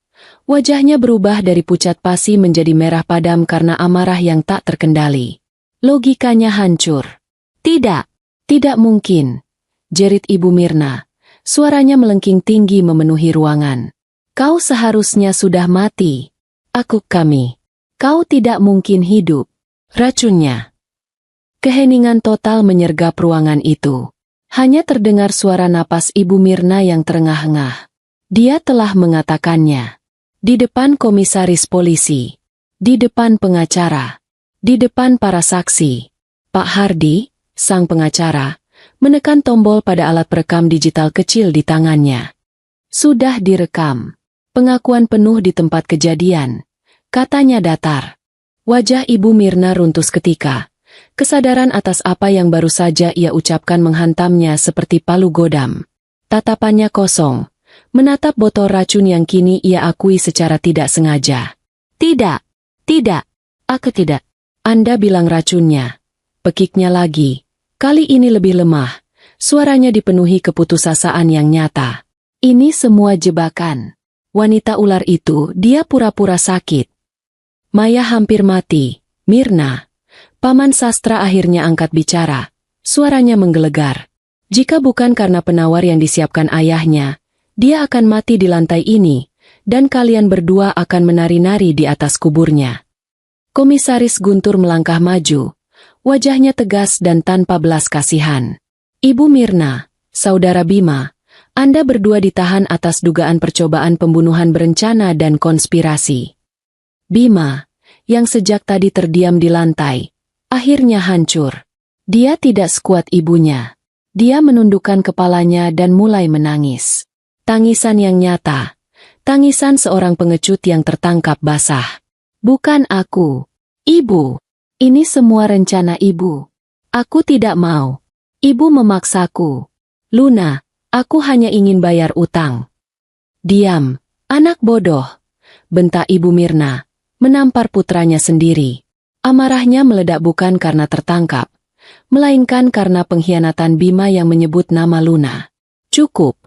Wajahnya berubah dari pucat pasi menjadi merah padam karena amarah yang tak terkendali. Logikanya hancur. Tidak, tidak mungkin, jerit Ibu Mirna. Suaranya melengking tinggi memenuhi ruangan. Kau seharusnya sudah mati. Kami. Kau tidak mungkin hidup. Racunnya. Keheningan total menyergap ruangan itu. Hanya terdengar suara napas Ibu Mirna yang terengah-engah. Dia telah mengatakannya. Di depan komisaris polisi. Di depan pengacara. Di depan para saksi. Pak Hardi, sang pengacara, menekan tombol pada alat perekam digital kecil di tangannya. Sudah direkam. Pengakuan penuh di tempat kejadian. Katanya datar. Wajah Ibu Mirna runtuh seketika. Kesadaran atas apa yang baru saja ia ucapkan menghantamnya seperti palu godam. Tatapannya kosong, menatap botol racun yang kini ia akui secara tidak sengaja. Tidak, tidak, aku tidak. Anda bilang racunnya. Pekiknya lagi. Kali ini lebih lemah. Suaranya dipenuhi keputusasaan yang nyata. Ini semua jebakan. Wanita ular itu, dia pura-pura sakit. Maya hampir mati. Mirna. Paman Sastra akhirnya angkat bicara. Suaranya menggelegar. Jika bukan karena penawar yang disiapkan ayahnya, dia akan mati di lantai ini, dan kalian berdua akan menari-nari di atas kuburnya. Komisaris Guntur melangkah maju. Wajahnya tegas dan tanpa belas kasihan. Ibu Mirna, Saudara Bima, Anda berdua ditahan atas dugaan percobaan pembunuhan berencana dan konspirasi. Bima, yang sejak tadi terdiam di lantai, akhirnya hancur. Dia tidak sekuat ibunya. Dia menundukkan kepalanya dan mulai menangis. Tangisan yang nyata. Tangisan seorang pengecut yang tertangkap basah. Bukan aku. Ibu. Ini semua rencana ibu. Aku tidak mau. Ibu memaksaku. Luna, aku hanya ingin bayar utang. Diam, anak bodoh. Bentak Ibu Mirna, menampar putranya sendiri. Amarahnya meledak bukan karena tertangkap, melainkan karena pengkhianatan Bima yang menyebut nama Luna. Cukup,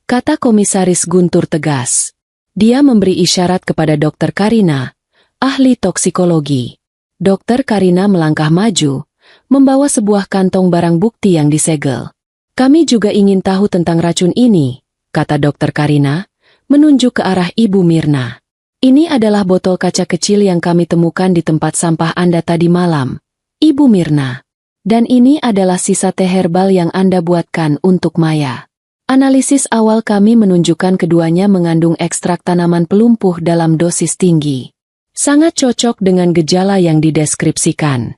kata Komisaris Guntur tegas. Dia memberi isyarat kepada Dokter Karina, ahli toksikologi. Dokter Karina melangkah maju, membawa sebuah kantong barang bukti yang disegel. Kami juga ingin tahu tentang racun ini, kata Dokter Karina, menunjuk ke arah Ibu Mirna. Ini adalah botol kaca kecil yang kami temukan di tempat sampah Anda tadi malam, Ibu Mirna. Dan ini adalah sisa teh herbal yang Anda buatkan untuk Maya. Analisis awal kami menunjukkan keduanya mengandung ekstrak tanaman pelumpuh dalam dosis tinggi. Sangat cocok dengan gejala yang dideskripsikan.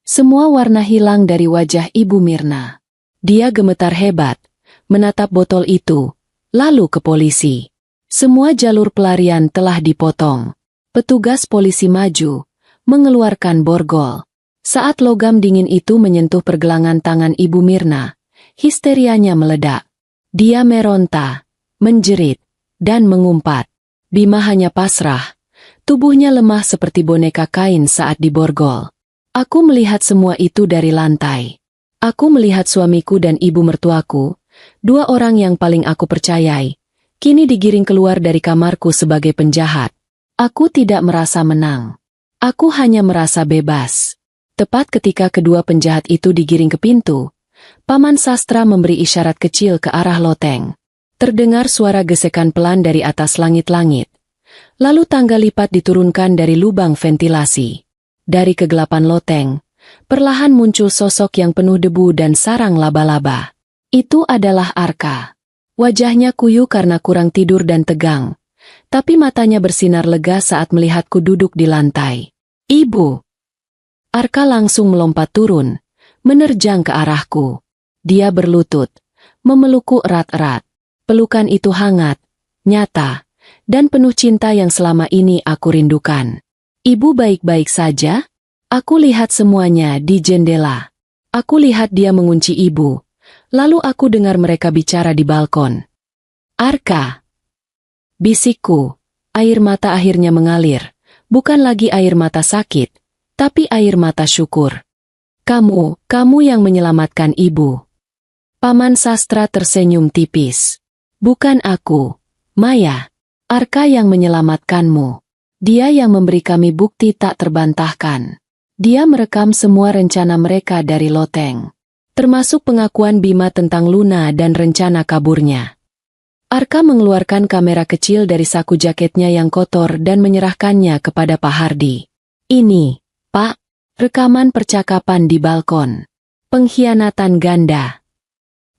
Semua warna hilang dari wajah Ibu Mirna. Dia gemetar hebat, menatap botol itu, lalu ke polisi. Semua jalur pelarian telah dipotong. Petugas polisi maju, mengeluarkan borgol. Saat logam dingin itu menyentuh pergelangan tangan Ibu Mirna, histerianya meledak. Dia meronta, menjerit, dan mengumpat. Bima hanya pasrah. Tubuhnya lemah seperti boneka kain saat diborgol. Aku melihat semua itu dari lantai. Aku melihat suamiku dan ibu mertuaku, 2 orang yang paling aku percayai, kini digiring keluar dari kamarku sebagai penjahat. Aku tidak merasa menang. Aku hanya merasa bebas. Tepat ketika kedua penjahat itu digiring ke pintu, Paman Sastra memberi isyarat kecil ke arah loteng. Terdengar suara gesekan pelan dari atas langit-langit. Lalu tangga lipat diturunkan dari lubang ventilasi. Dari kegelapan loteng, perlahan muncul sosok yang penuh debu dan sarang laba-laba. Itu adalah Arka. Wajahnya kuyu karena kurang tidur dan tegang, tapi matanya bersinar lega saat melihatku duduk di lantai. "Ibu!" Arka langsung melompat turun, menerjang ke arahku. Dia berlutut, memelukku erat-erat. Pelukan itu hangat, nyata, dan penuh cinta yang selama ini aku rindukan. "Ibu baik-baik saja?" Aku lihat semuanya di jendela. Aku lihat dia mengunci ibu. Lalu aku dengar mereka bicara di balkon. "Arka!" bisikku. Air mata akhirnya mengalir. Bukan lagi air mata sakit, tapi air mata syukur. Kamu yang menyelamatkan ibu." Paman Sastra tersenyum tipis. "Bukan aku, Maya. Arka yang menyelamatkanmu. Dia yang memberi kami bukti tak terbantahkan. Dia merekam semua rencana mereka dari loteng, termasuk pengakuan Bima tentang Luna dan rencana kaburnya." Arka mengeluarkan kamera kecil dari saku jaketnya yang kotor dan menyerahkannya kepada Pak Hardi. "Ini, Pak, rekaman percakapan di balkon. Pengkhianatan ganda."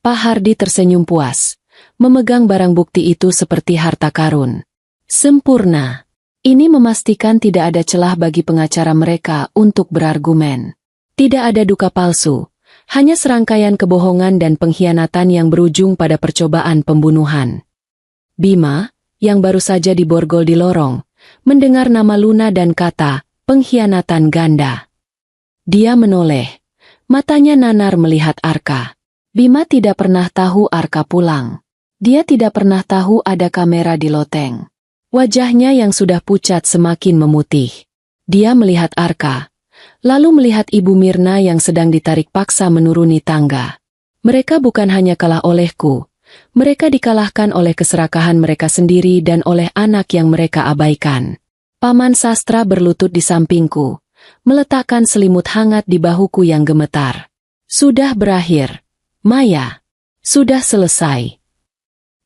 Pak Hardi tersenyum puas, memegang barang bukti itu seperti harta karun. "Sempurna. Ini memastikan tidak ada celah bagi pengacara mereka untuk berargumen. Tidak ada duka palsu, hanya serangkaian kebohongan dan pengkhianatan yang berujung pada percobaan pembunuhan." Bima, yang baru saja diborgol di lorong, mendengar nama Luna dan kata, "pengkhianatan ganda." Dia menoleh. Matanya nanar melihat Arka. Bima tidak pernah tahu Arka pulang. Dia tidak pernah tahu ada kamera di loteng. Wajahnya yang sudah pucat semakin memutih. Dia melihat Arka, lalu melihat Ibu Mirna yang sedang ditarik paksa menuruni tangga. Mereka bukan hanya kalah olehku, mereka dikalahkan oleh keserakahan mereka sendiri dan oleh anak yang mereka abaikan. Paman Sastra berlutut di sampingku, meletakkan selimut hangat di bahuku yang gemetar. "Sudah berakhir, Maya. Sudah selesai."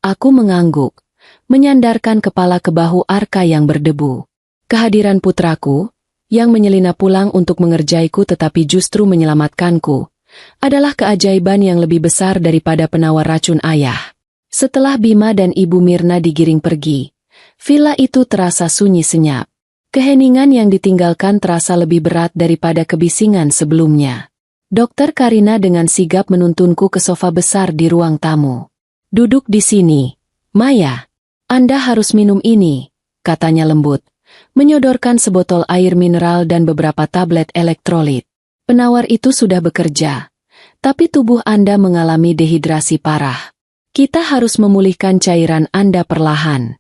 Aku mengangguk, menyandarkan kepala ke bahu Arka yang berdebu. Kehadiran putraku, yang menyelinap pulang untuk mengerjaiku tetapi justru menyelamatkanku, adalah keajaiban yang lebih besar daripada penawar racun ayah. Setelah Bima dan Ibu Mirna digiring pergi, villa itu terasa sunyi senyap. Keheningan yang ditinggalkan terasa lebih berat daripada kebisingan sebelumnya. Dokter Karina dengan sigap menuntunku ke sofa besar di ruang tamu. "Duduk di sini, Maya. Anda harus minum ini," katanya lembut, menyodorkan sebotol air mineral dan beberapa tablet elektrolit. "Penawar itu sudah bekerja, tapi tubuh Anda mengalami dehidrasi parah. Kita harus memulihkan cairan Anda perlahan."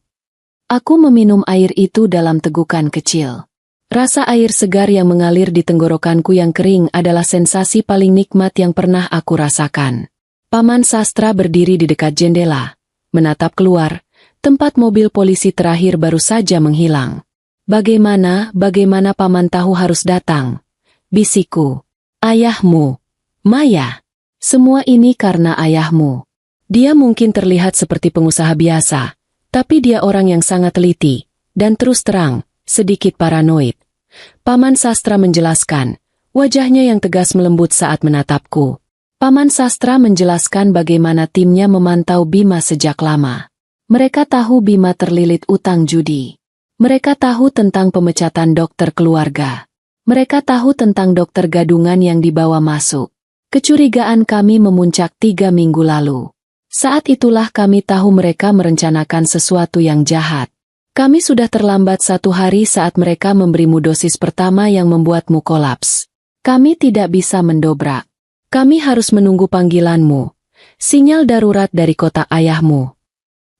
Aku meminum air itu dalam tegukan kecil. Rasa air segar yang mengalir di tenggorokanku yang kering adalah sensasi paling nikmat yang pernah aku rasakan. Paman Sastra berdiri di dekat jendela, menatap keluar, tempat mobil polisi terakhir baru saja menghilang. Bagaimana Paman tahu harus datang?" bisikku. "Ayahmu, Maya. Semua ini karena ayahmu. Dia mungkin terlihat seperti pengusaha biasa, tapi dia orang yang sangat teliti, dan terus terang, sedikit paranoid." Paman Sastra menjelaskan, wajahnya yang tegas melembut saat menatapku. Paman Sastra menjelaskan bagaimana timnya memantau Bima sejak lama. Mereka tahu Bima terlilit utang judi. Mereka tahu tentang pemecatan dokter keluarga. Mereka tahu tentang dokter gadungan yang dibawa masuk. Kecurigaan kami memuncak 3 minggu lalu. Saat itulah kami tahu mereka merencanakan sesuatu yang jahat. Kami sudah terlambat 1 hari saat mereka memberimu dosis pertama yang membuatmu kolaps. Kami tidak bisa mendobrak. Kami harus menunggu panggilanmu. Sinyal darurat dari kota ayahmu.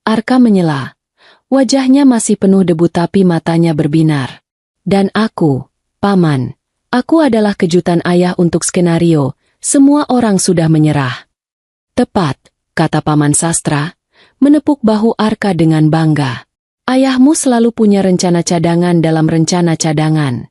Arka menyela. Wajahnya masih penuh debu tapi matanya berbinar. "Dan aku, Paman, aku adalah kejutan ayah untuk skenario. Semua orang sudah menyerah." "Tepat," kata Paman Sastra, menepuk bahu Arka dengan bangga. "Ayahmu selalu punya rencana cadangan dalam rencana cadangan."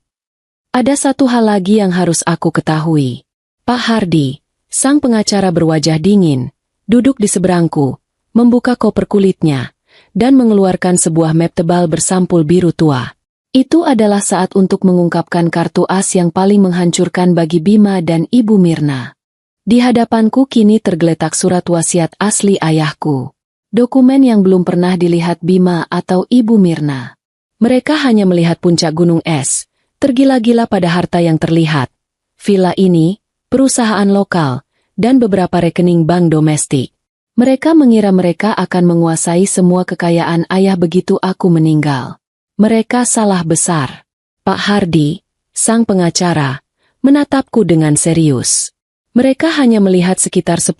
"Ada satu hal lagi yang harus aku ketahui." Pak Hardi, sang pengacara berwajah dingin, duduk di seberangku, membuka koper kulitnya, dan mengeluarkan sebuah map tebal bersampul biru tua. Itu adalah saat untuk mengungkapkan kartu as yang paling menghancurkan bagi Bima dan Ibu Mirna. Di hadapanku kini tergeletak surat wasiat asli ayahku. Dokumen yang belum pernah dilihat Bima atau Ibu Mirna. Mereka hanya melihat puncak gunung es, tergila-gila pada harta yang terlihat. Villa ini, perusahaan lokal, dan beberapa rekening bank domestik. Mereka mengira mereka akan menguasai semua kekayaan ayah begitu aku meninggal. Mereka salah besar. Pak Hardy, sang pengacara, menatapku dengan serius. Mereka hanya melihat sekitar 10%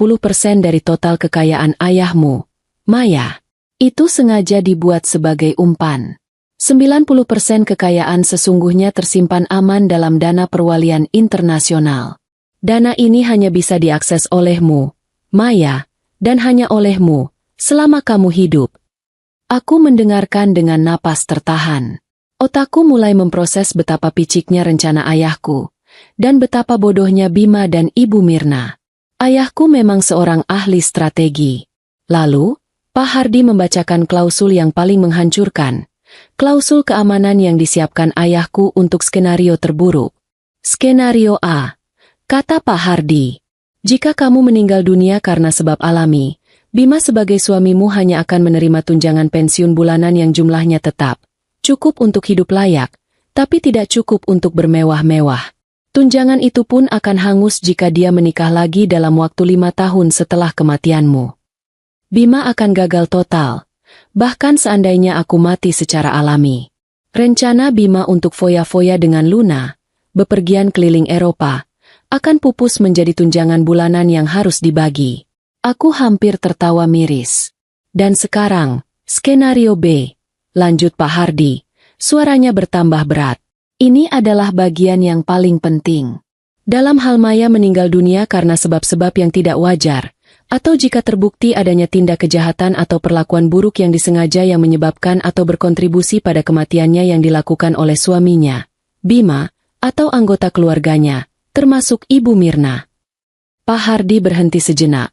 dari total kekayaan ayahmu, Maya. Itu sengaja dibuat sebagai umpan. 90% kekayaan sesungguhnya tersimpan aman dalam dana perwalian internasional. Dana ini hanya bisa diakses olehmu, Maya, dan hanya olehmu, selama kamu hidup. Aku mendengarkan dengan napas tertahan. Otakku mulai memproses betapa piciknya rencana ayahku, dan betapa bodohnya Bima dan Ibu Mirna. Ayahku memang seorang ahli strategi. Lalu, Pak Hardy membacakan klausul yang paling menghancurkan. Klausul keamanan yang disiapkan ayahku untuk skenario terburuk. Skenario A. Kata Pak Hardy, jika kamu meninggal dunia karena sebab alami, Bima sebagai suamimu hanya akan menerima tunjangan pensiun bulanan yang jumlahnya tetap. Cukup untuk hidup layak, tapi tidak cukup untuk bermewah-mewah. Tunjangan itu pun akan hangus jika dia menikah lagi dalam waktu 5 tahun setelah kematianmu. Bima akan gagal total, bahkan seandainya aku mati secara alami. Rencana Bima untuk foya-foya dengan Luna, bepergian keliling Eropa, akan pupus menjadi tunjangan bulanan yang harus dibagi. Aku hampir tertawa miris. Dan sekarang, skenario B. Lanjut Pak Hardy. Suaranya bertambah berat. Ini adalah bagian yang paling penting. Dalam hal Maya meninggal dunia karena sebab-sebab yang tidak wajar, atau jika terbukti adanya tindak kejahatan atau perlakuan buruk yang disengaja yang menyebabkan atau berkontribusi pada kematiannya yang dilakukan oleh suaminya, Bima, atau anggota keluarganya, termasuk Ibu Mirna. Pak Hardy berhenti sejenak.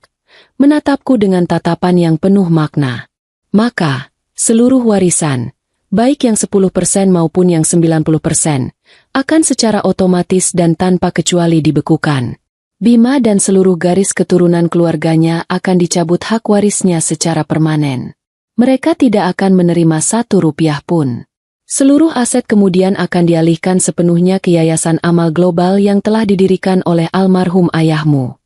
Menatapku dengan tatapan yang penuh makna. Maka, seluruh warisan, baik yang 10% maupun yang 90%, akan secara otomatis dan tanpa kecuali dibekukan. Bima dan seluruh garis keturunan keluarganya akan dicabut hak warisnya secara permanen. Mereka tidak akan menerima 1 rupiah pun. Seluruh aset kemudian akan dialihkan sepenuhnya ke Yayasan Amal Global yang telah didirikan oleh almarhum ayahmu.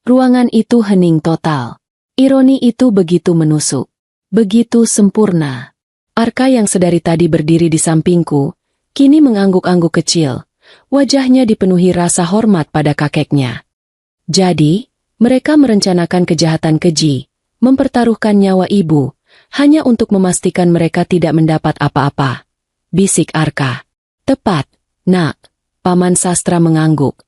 Ruangan itu hening total. Ironi itu begitu menusuk. Begitu sempurna. Arka yang sedari tadi berdiri di sampingku, kini mengangguk-angguk kecil. Wajahnya dipenuhi rasa hormat pada kakeknya. Jadi, mereka merencanakan kejahatan keji, mempertaruhkan nyawa ibu, hanya untuk memastikan mereka tidak mendapat apa-apa. Bisik Arka. Tepat, nak. Paman Sastra mengangguk.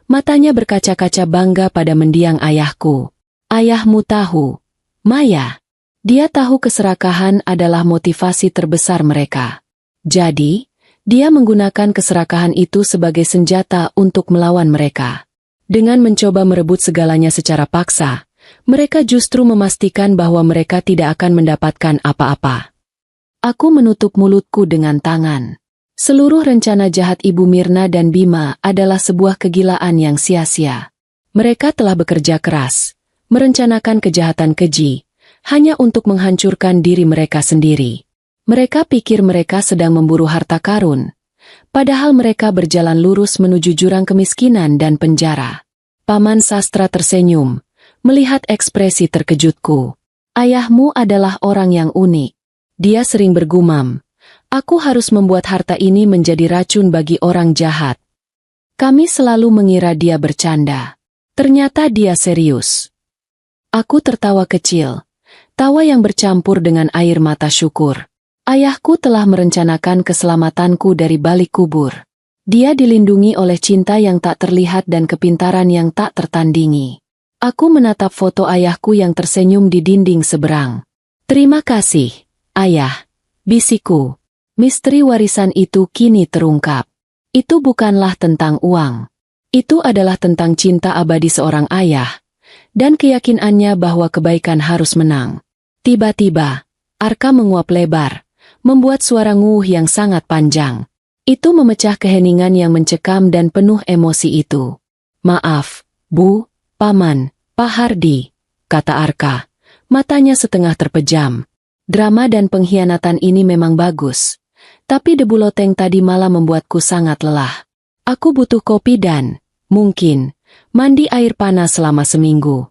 Matanya berkaca-kaca bangga pada mendiang ayahku. Ayahmu tahu, Maya. Dia tahu keserakahan adalah motivasi terbesar mereka. Jadi, dia menggunakan keserakahan itu sebagai senjata untuk melawan mereka. Dengan mencoba merebut segalanya secara paksa, mereka justru memastikan bahwa mereka tidak akan mendapatkan apa-apa. Aku menutup mulutku dengan tangan. Seluruh rencana jahat Ibu Mirna dan Bima adalah sebuah kegilaan yang sia-sia. Mereka telah bekerja keras, merencanakan kejahatan keji, hanya untuk menghancurkan diri mereka sendiri. Mereka pikir mereka sedang memburu harta karun, padahal mereka berjalan lurus menuju jurang kemiskinan dan penjara. Paman Sastra tersenyum, melihat ekspresi terkejutku. Ayahmu adalah orang yang unik. Dia sering bergumam, aku harus membuat harta ini menjadi racun bagi orang jahat. Kami selalu mengira dia bercanda. Ternyata dia serius. Aku tertawa kecil, tawa yang bercampur dengan air mata syukur. Ayahku telah merencanakan keselamatanku dari balik kubur. Dia dilindungi oleh cinta yang tak terlihat dan kepintaran yang tak tertandingi. Aku menatap foto ayahku yang tersenyum di dinding seberang. Terima kasih, Ayah, bisikku. Misteri warisan itu kini terungkap. Itu bukanlah tentang uang. Itu adalah tentang cinta abadi seorang ayah, dan keyakinannya bahwa kebaikan harus menang. Tiba-tiba, Arka menguap lebar, membuat suara nguh yang sangat panjang. Itu memecah keheningan yang mencekam dan penuh emosi itu. "Maaf, Bu, Paman, Pak Hardi," kata Arka. Matanya setengah terpejam. Drama dan pengkhianatan ini memang bagus. Tapi debu loteng tadi malah membuatku sangat lelah. Aku butuh kopi dan, mungkin, mandi air panas selama seminggu.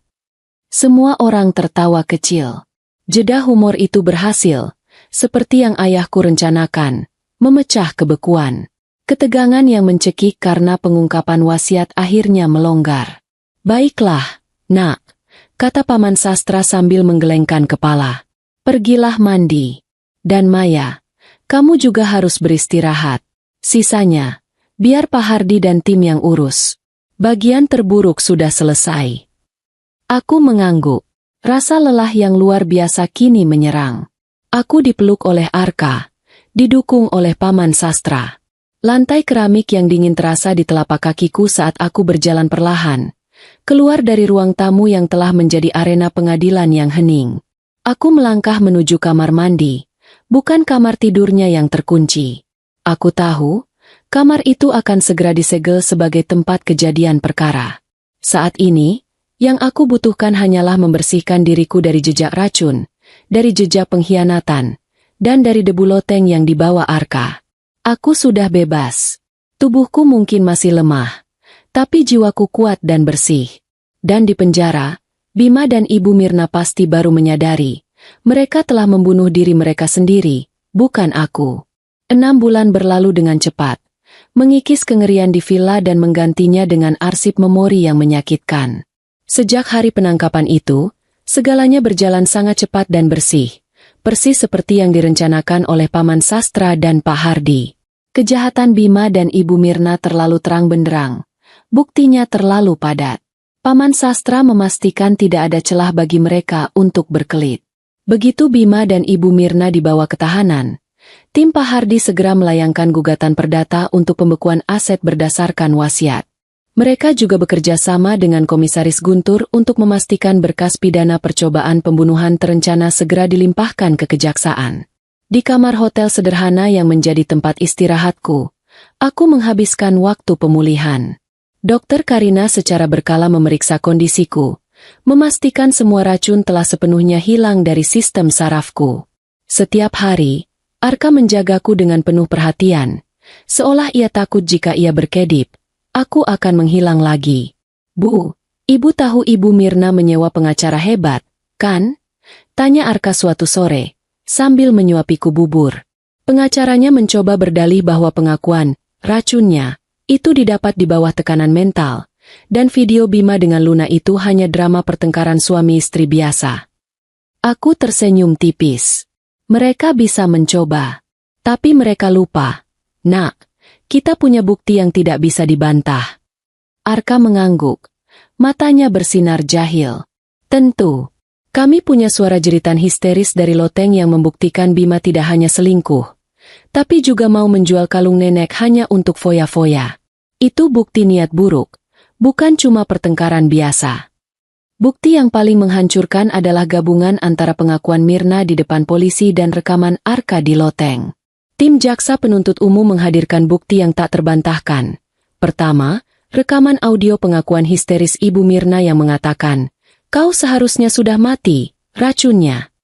Semua orang tertawa kecil. Jeda humor itu berhasil, seperti yang ayahku rencanakan, memecah kebekuan. Ketegangan yang mencekik karena pengungkapan wasiat akhirnya melonggar. "Baiklah, Nak," kata Paman Sastra sambil menggelengkan kepala. "Pergilah mandi. Dan Maya, kamu juga harus beristirahat. Sisanya, biar Pak Hardi dan tim yang urus. Bagian terburuk sudah selesai." Aku mengangguk. Rasa lelah yang luar biasa kini menyerang. Aku dipeluk oleh Arka, didukung oleh Paman Sastra. Lantai keramik yang dingin terasa di telapak kakiku saat aku berjalan perlahan, keluar dari ruang tamu yang telah menjadi arena pengadilan yang hening. Aku melangkah menuju kamar mandi, bukan kamar tidurnya yang terkunci. Aku tahu, kamar itu akan segera disegel sebagai tempat kejadian perkara. Saat ini, yang aku butuhkan hanyalah membersihkan diriku dari jejak racun, dari jejak pengkhianatan, dan dari debu loteng yang dibawa Arka. Aku sudah bebas. Tubuhku mungkin masih lemah, tapi jiwaku kuat dan bersih. Dan di penjara, Bima dan Ibu Mirna pasti baru menyadari, mereka telah membunuh diri mereka sendiri, bukan aku. 6 bulan berlalu dengan cepat, mengikis kengerian di villa dan menggantinya dengan arsip memori yang menyakitkan. Sejak hari penangkapan itu, segalanya berjalan sangat cepat dan bersih, persis seperti yang direncanakan oleh Paman Sastra dan Pak Hardi. Kejahatan Bima dan Ibu Mirna terlalu terang benderang, buktinya terlalu padat. Paman Sastra memastikan tidak ada celah bagi mereka untuk berkelit. Begitu Bima dan Ibu Mirna dibawa ke tahanan, tim Pak Hardi segera melayangkan gugatan perdata untuk pembekuan aset berdasarkan wasiat. Mereka juga bekerja sama dengan Komisaris Guntur untuk memastikan berkas pidana percobaan pembunuhan terencana segera dilimpahkan ke kejaksaan. Di kamar hotel sederhana yang menjadi tempat istirahatku, aku menghabiskan waktu pemulihan. Dokter Karina secara berkala memeriksa kondisiku, memastikan semua racun telah sepenuhnya hilang dari sistem sarafku. Setiap hari, Arka menjagaku dengan penuh perhatian, seolah ia takut jika ia berkedip, aku akan menghilang lagi. "Bu, Ibu tahu Ibu Mirna menyewa pengacara hebat, kan?" tanya Arka suatu sore, sambil menyuapiku bubur. Pengacaranya mencoba berdalih bahwa pengakuan, racunnya, itu didapat di bawah tekanan mental, dan video Bima dengan Luna itu hanya drama pertengkaran suami istri biasa. Aku tersenyum tipis. Mereka bisa mencoba, tapi mereka lupa. "Nak, kita punya bukti yang tidak bisa dibantah." Arka mengangguk. Matanya bersinar jahil. "Tentu. Kami punya suara jeritan histeris dari loteng yang membuktikan Bima tidak hanya selingkuh, tapi juga mau menjual kalung nenek hanya untuk foya-foya. Itu bukti niat buruk, bukan cuma pertengkaran biasa." Bukti yang paling menghancurkan adalah gabungan antara pengakuan Mirna di depan polisi dan rekaman Arka di loteng. Tim jaksa penuntut umum menghadirkan bukti yang tak terbantahkan. Pertama, rekaman audio pengakuan histeris Ibu Mirna yang mengatakan, "Kau seharusnya sudah mati, racunnya."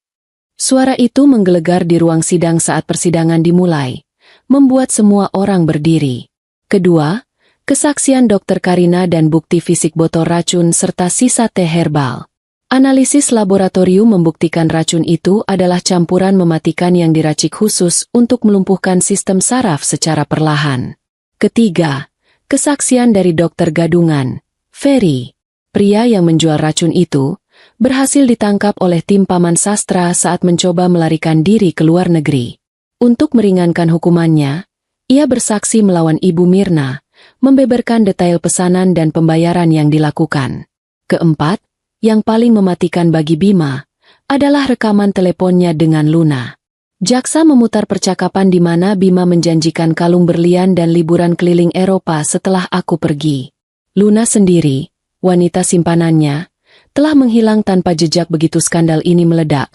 Suara itu menggelegar di ruang sidang saat persidangan dimulai, membuat semua orang berdiri. Kedua, kesaksian Dokter Karina dan bukti fisik botol racun serta sisa teh herbal. Analisis laboratorium membuktikan racun itu adalah campuran mematikan yang diracik khusus untuk melumpuhkan sistem saraf secara perlahan. Ketiga, kesaksian dari dokter gadungan, Ferry, pria yang menjual racun itu, berhasil ditangkap oleh tim Paman Sastra saat mencoba melarikan diri ke luar negeri. Untuk meringankan hukumannya, ia bersaksi melawan Ibu Mirna, membeberkan detail pesanan dan pembayaran yang dilakukan. Keempat, yang paling mematikan bagi Bima, adalah rekaman teleponnya dengan Luna. Jaksa memutar percakapan di mana Bima menjanjikan kalung berlian dan liburan keliling Eropa setelah aku pergi. Luna sendiri, wanita simpanannya, telah menghilang tanpa jejak begitu skandal ini meledak,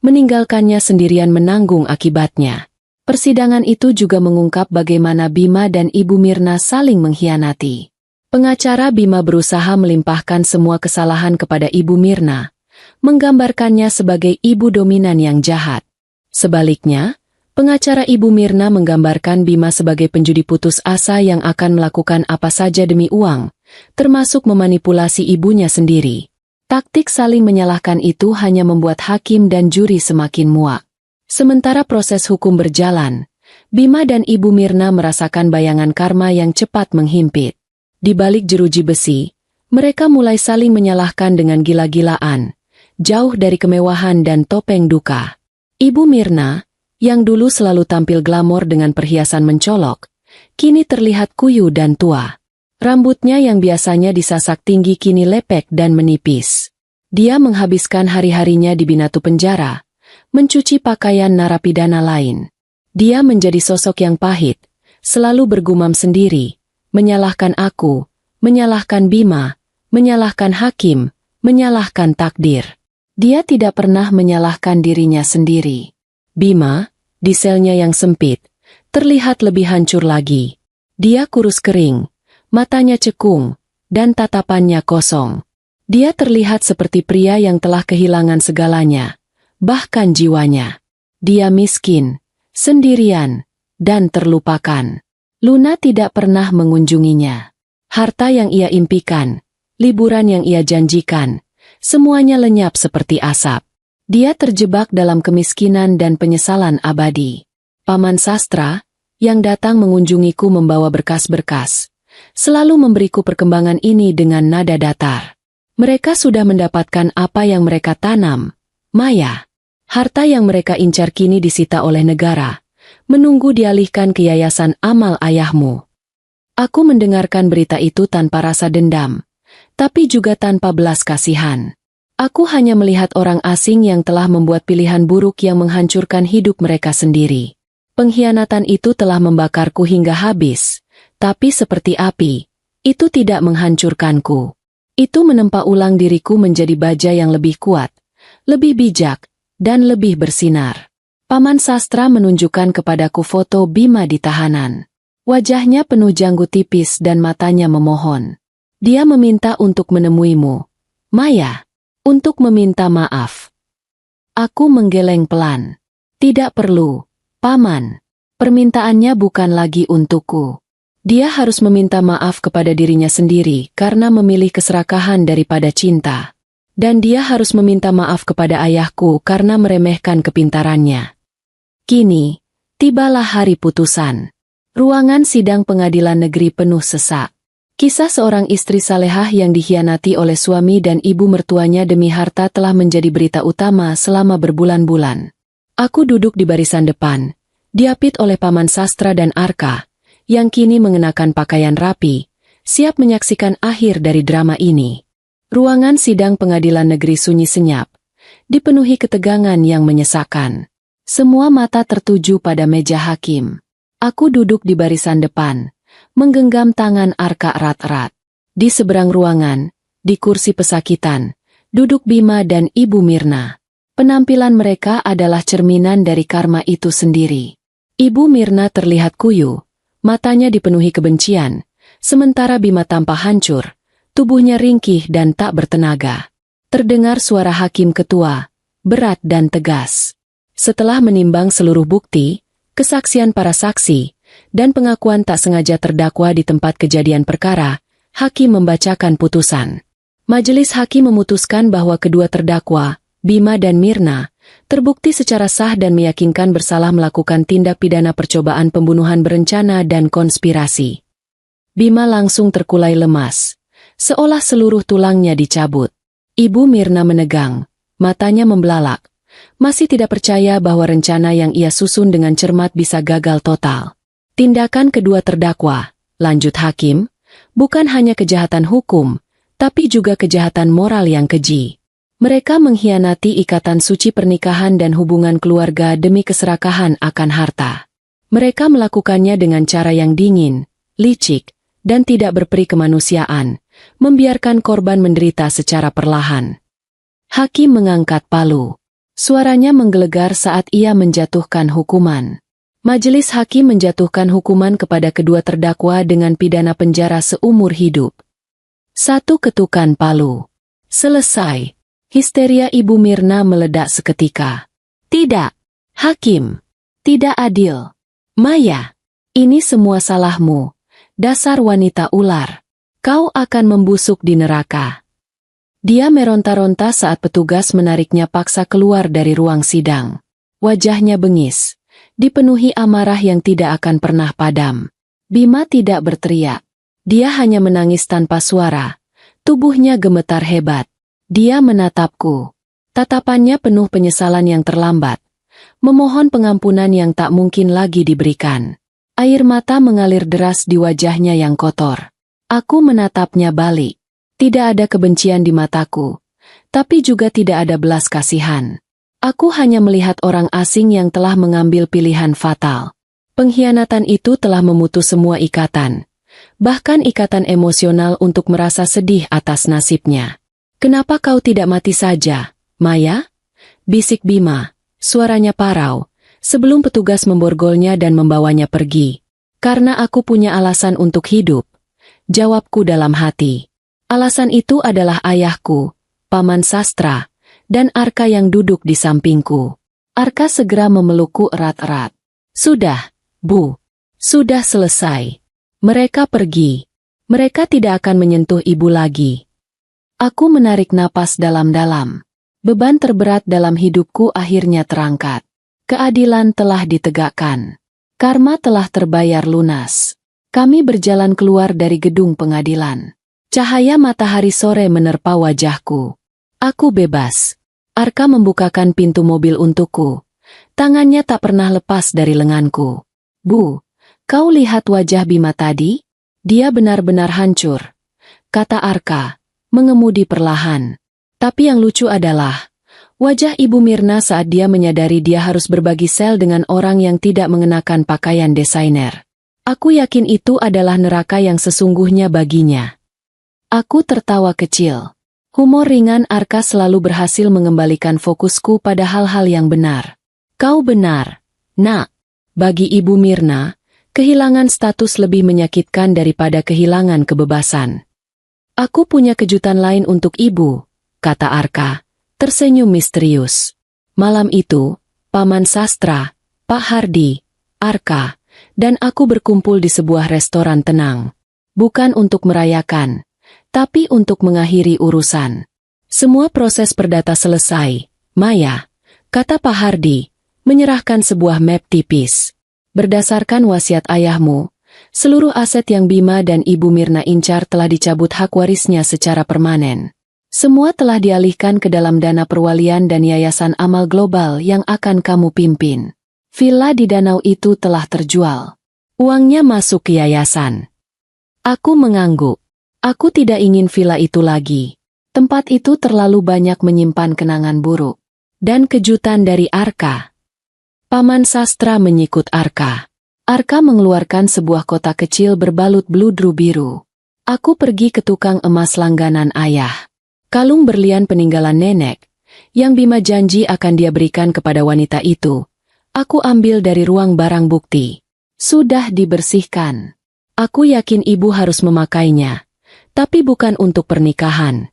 meninggalkannya sendirian menanggung akibatnya. Persidangan itu juga mengungkap bagaimana Bima dan Ibu Mirna saling mengkhianati. Pengacara Bima berusaha melimpahkan semua kesalahan kepada Ibu Mirna, menggambarkannya sebagai ibu dominan yang jahat. Sebaliknya, pengacara Ibu Mirna menggambarkan Bima sebagai penjudi putus asa yang akan melakukan apa saja demi uang, termasuk memanipulasi ibunya sendiri. Taktik saling menyalahkan itu hanya membuat hakim dan juri semakin muak. Sementara proses hukum berjalan, Bima dan Ibu Mirna merasakan bayangan karma yang cepat menghimpit. Di balik jeruji besi, mereka mulai saling menyalahkan dengan gila-gilaan, jauh dari kemewahan dan topeng duka. Ibu Mirna, yang dulu selalu tampil glamor dengan perhiasan mencolok, kini terlihat kuyu dan tua. Rambutnya yang biasanya disasak tinggi kini lepek dan menipis. Dia menghabiskan hari-harinya di Binatu penjara, mencuci pakaian narapidana lain. Dia menjadi sosok yang pahit, selalu bergumam sendiri, menyalahkan aku, menyalahkan Bima, menyalahkan hakim, menyalahkan takdir. Dia tidak pernah menyalahkan dirinya sendiri. Bima, di selnya yang sempit, terlihat lebih hancur lagi. Dia kurus kering, matanya cekung, dan tatapannya kosong. Dia terlihat seperti pria yang telah kehilangan segalanya, bahkan jiwanya. Dia miskin, sendirian, dan terlupakan. Luna tidak pernah mengunjunginya. Harta yang ia impikan, liburan yang ia janjikan, semuanya lenyap seperti asap. Dia terjebak dalam kemiskinan dan penyesalan abadi. Paman Sastra, yang datang mengunjungiku membawa berkas-berkas, selalu memberiku perkembangan ini dengan nada datar. Mereka sudah mendapatkan apa yang mereka tanam, Maya. Harta yang mereka incar kini disita oleh negara, menunggu dialihkan ke yayasan amal ayahmu. Aku mendengarkan berita itu tanpa rasa dendam, tapi juga tanpa belas kasihan. Aku hanya melihat orang asing yang telah membuat pilihan buruk yang menghancurkan hidup mereka sendiri. Pengkhianatan itu telah membakarku hingga habis, tapi seperti api, itu tidak menghancurkanku. Itu menempa ulang diriku menjadi baja yang lebih kuat, lebih bijak, dan lebih bersinar. Paman Sastra menunjukkan kepadaku foto Bima di tahanan. Wajahnya penuh janggut tipis dan matanya memohon. Dia meminta untuk menemuimu, Maya, untuk meminta maaf. Aku menggeleng pelan. Tidak perlu, Paman. Permintaannya bukan lagi untukku. Dia harus meminta maaf kepada dirinya sendiri karena memilih keserakahan daripada cinta. Dan dia harus meminta maaf kepada ayahku karena meremehkan kepintarannya. Kini, tibalah hari putusan. Ruangan sidang pengadilan negeri penuh sesak. Kisah seorang istri salehah yang dikhianati oleh suami dan ibu mertuanya demi harta telah menjadi berita utama selama berbulan-bulan. Aku duduk di barisan depan, diapit oleh Paman Sastra dan Arka, yang kini mengenakan pakaian rapi, siap menyaksikan akhir dari drama ini. Ruangan sidang pengadilan negeri sunyi senyap, dipenuhi ketegangan yang menyesakkan. Semua mata tertuju pada meja hakim. Aku duduk di barisan depan, menggenggam tangan Arka erat-erat. Di seberang ruangan, di kursi pesakitan, duduk Bima dan Ibu Mirna. Penampilan mereka adalah cerminan dari karma itu sendiri. Ibu Mirna terlihat kuyu, matanya dipenuhi kebencian, sementara Bima tampak hancur, tubuhnya ringkih dan tak bertenaga. Terdengar suara hakim ketua, berat dan tegas. Setelah menimbang seluruh bukti, kesaksian para saksi, dan pengakuan tak sengaja terdakwa di tempat kejadian perkara, hakim membacakan putusan. Majelis hakim memutuskan bahwa kedua terdakwa, Bima dan Mirna, terbukti secara sah dan meyakinkan bersalah melakukan tindak pidana percobaan pembunuhan berencana dan konspirasi. Bima langsung terkulai lemas, seolah seluruh tulangnya dicabut. Ibu Mirna menegang, matanya membelalak, masih tidak percaya bahwa rencana yang ia susun dengan cermat bisa gagal total. Tindakan kedua terdakwa, lanjut hakim, bukan hanya kejahatan hukum, tapi juga kejahatan moral yang keji. Mereka mengkhianati ikatan suci pernikahan dan hubungan keluarga demi keserakahan akan harta. Mereka melakukannya dengan cara yang dingin, licik, dan tidak berperi kemanusiaan, membiarkan korban menderita secara perlahan. Hakim mengangkat palu. Suaranya menggelegar saat ia menjatuhkan hukuman. Majelis hakim menjatuhkan hukuman kepada kedua terdakwa dengan pidana penjara seumur hidup. 1 ketukan palu. Selesai. Histeria Ibu Mirna meledak seketika. Tidak. Hakim. Tidak adil. Maya. Ini semua salahmu. Dasar wanita ular. Kau akan membusuk di neraka. Dia meronta-ronta saat petugas menariknya paksa keluar dari ruang sidang. Wajahnya bengis, dipenuhi amarah yang tidak akan pernah padam. Bima tidak berteriak. Dia hanya menangis tanpa suara. Tubuhnya gemetar hebat. Dia menatapku. Tatapannya penuh penyesalan yang terlambat. Memohon pengampunan yang tak mungkin lagi diberikan. Air mata mengalir deras di wajahnya yang kotor. Aku menatapnya balik. Tidak ada kebencian di mataku. Tapi juga tidak ada belas kasihan. Aku hanya melihat orang asing yang telah mengambil pilihan fatal. Pengkhianatan itu telah memutus semua ikatan. Bahkan ikatan emosional untuk merasa sedih atas nasibnya. Kenapa kau tidak mati saja, Maya? Bisik Bima, suaranya parau, sebelum petugas memborgolnya dan membawanya pergi. Karena aku punya alasan untuk hidup. Jawabku dalam hati. Alasan itu adalah ayahku, Paman Sastra, dan Arka yang duduk di sampingku. Arka segera memelukku erat-erat. Sudah, Bu. Sudah selesai. Mereka pergi. Mereka tidak akan menyentuh ibu lagi. Aku menarik napas dalam-dalam. Beban terberat dalam hidupku akhirnya terangkat. Keadilan telah ditegakkan. Karma telah terbayar lunas. Kami berjalan keluar dari gedung pengadilan. Cahaya matahari sore menerpa wajahku. Aku bebas. Arka membukakan pintu mobil untukku. Tangannya tak pernah lepas dari lenganku. Bu, kau lihat wajah Bima tadi? Dia benar-benar hancur. Kata Arka, mengemudi perlahan. Tapi yang lucu adalah, wajah Ibu Mirna saat dia menyadari dia harus berbagi sel dengan orang yang tidak mengenakan pakaian desainer. Aku yakin itu adalah neraka yang sesungguhnya baginya. Aku tertawa kecil. Humor ringan Arka selalu berhasil mengembalikan fokusku pada hal-hal yang benar. Kau benar, Nak. Bagi Ibu Mirna, kehilangan status lebih menyakitkan daripada kehilangan kebebasan. Aku punya kejutan lain untuk Ibu, kata Arka, tersenyum misterius. Malam itu, Paman Sastra, Pak Hardi, Arka, dan aku berkumpul di sebuah restoran tenang. Bukan untuk merayakan, tapi untuk mengakhiri urusan. Semua proses perdata selesai, Maya, kata Pak Hardi, menyerahkan sebuah map tipis. Berdasarkan wasiat ayahmu, seluruh aset yang Bima dan Ibu Mirna incar telah dicabut hak warisnya secara permanen. Semua telah dialihkan ke dalam dana perwalian dan yayasan amal global yang akan kamu pimpin. Villa di danau itu telah terjual. Uangnya masuk ke yayasan. Aku mengangguk. Aku tidak ingin villa itu lagi. Tempat itu terlalu banyak menyimpan kenangan buruk. Dan kejutan dari Arka. Paman Sastra menyikut Arka. Arka mengeluarkan sebuah kotak kecil berbalut bludru biru. Aku pergi ke tukang emas langganan ayah. Kalung berlian peninggalan nenek, yang Bima janji akan dia berikan kepada wanita itu. Aku ambil dari ruang barang bukti. Sudah dibersihkan. Aku yakin ibu harus memakainya. Tapi bukan untuk pernikahan.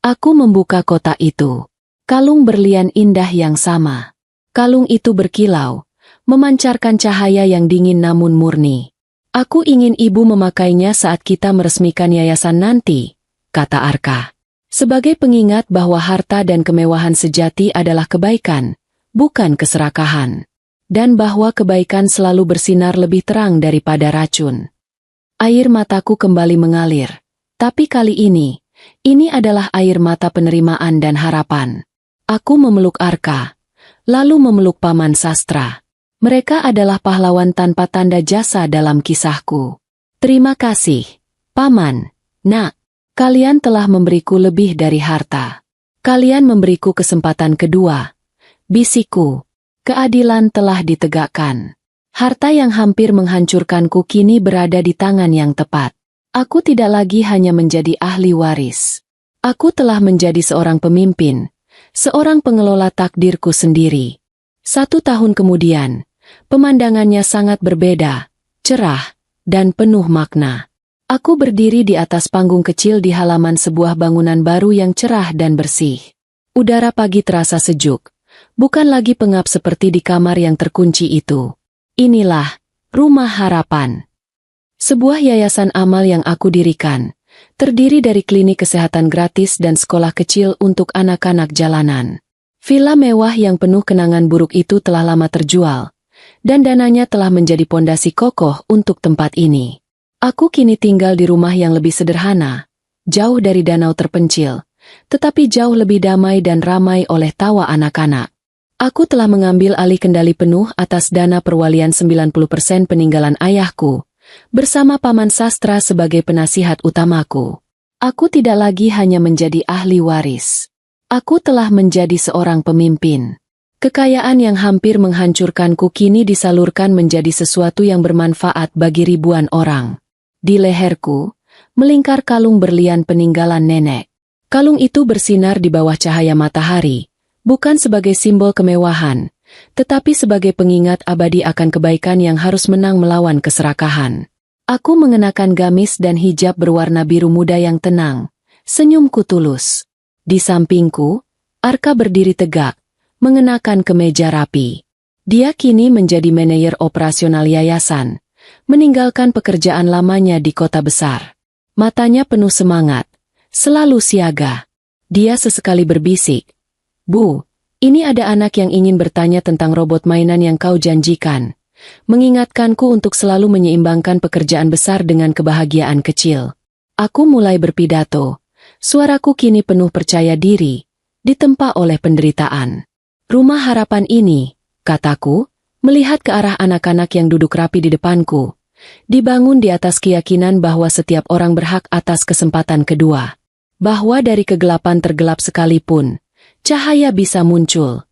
Aku membuka kotak itu. Kalung berlian indah yang sama. Kalung itu berkilau, memancarkan cahaya yang dingin namun murni. Aku ingin ibu memakainya saat kita meresmikan yayasan nanti, kata Arka. Sebagai pengingat bahwa harta dan kemewahan sejati adalah kebaikan, bukan keserakahan. Dan bahwa kebaikan selalu bersinar lebih terang daripada racun. Air mataku kembali mengalir. Tapi kali ini adalah air mata penerimaan dan harapan. Aku memeluk Arka, lalu memeluk Paman Sastra. Mereka adalah pahlawan tanpa tanda jasa dalam kisahku. Terima kasih, Paman, Nak. Kalian telah memberiku lebih dari harta. Kalian memberiku kesempatan kedua. Bisikku, keadilan telah ditegakkan. Harta yang hampir menghancurkanku kini berada di tangan yang tepat. Aku tidak lagi hanya menjadi ahli waris. Aku telah menjadi seorang pemimpin, seorang pengelola takdirku sendiri. 1 tahun kemudian, Pemandangannya sangat berbeda, cerah, dan penuh makna. Aku berdiri di atas panggung kecil di halaman sebuah bangunan baru yang cerah dan bersih. Udara pagi terasa sejuk, bukan lagi pengap seperti di kamar yang terkunci itu. Inilah Rumah Harapan. Sebuah yayasan amal yang aku dirikan, terdiri dari klinik kesehatan gratis dan sekolah kecil untuk anak-anak jalanan. Villa mewah yang penuh kenangan buruk itu telah lama terjual, dan dananya telah menjadi pondasi kokoh untuk tempat ini. Aku kini tinggal di rumah yang lebih sederhana, jauh dari danau terpencil, tetapi jauh lebih damai dan ramai oleh tawa anak-anak. Aku telah mengambil alih kendali penuh atas dana perwalian 90% peninggalan ayahku, bersama Paman Sastra sebagai penasihat utamaku. Aku tidak lagi hanya menjadi ahli waris. Aku telah menjadi seorang pemimpin. Kekayaan yang hampir menghancurkanku kini disalurkan menjadi sesuatu yang bermanfaat bagi ribuan orang. Di leherku, melingkar kalung berlian peninggalan nenek. Kalung itu bersinar di bawah cahaya matahari, bukan sebagai simbol kemewahan, tetapi sebagai pengingat abadi akan kebaikan yang harus menang melawan keserakahan. Aku mengenakan gamis dan hijab berwarna biru muda yang tenang, senyumku tulus. Di sampingku, Arka berdiri tegak, mengenakan kemeja rapi. Dia kini menjadi manajer operasional yayasan, meninggalkan pekerjaan lamanya di kota besar. Matanya penuh semangat, selalu siaga. Dia sesekali berbisik, "Bu, ini ada anak yang ingin bertanya tentang robot mainan yang kau janjikan." Mengingatkanku untuk selalu menyeimbangkan pekerjaan besar dengan kebahagiaan kecil. Aku mulai berpidato. Suaraku kini penuh percaya diri, ditempa oleh penderitaan. "Rumah harapan ini," kataku, melihat ke arah anak-anak yang duduk rapi di depanku, dibangun di atas keyakinan bahwa setiap orang berhak atas kesempatan kedua. Bahwa dari kegelapan tergelap sekalipun, cahaya bisa muncul.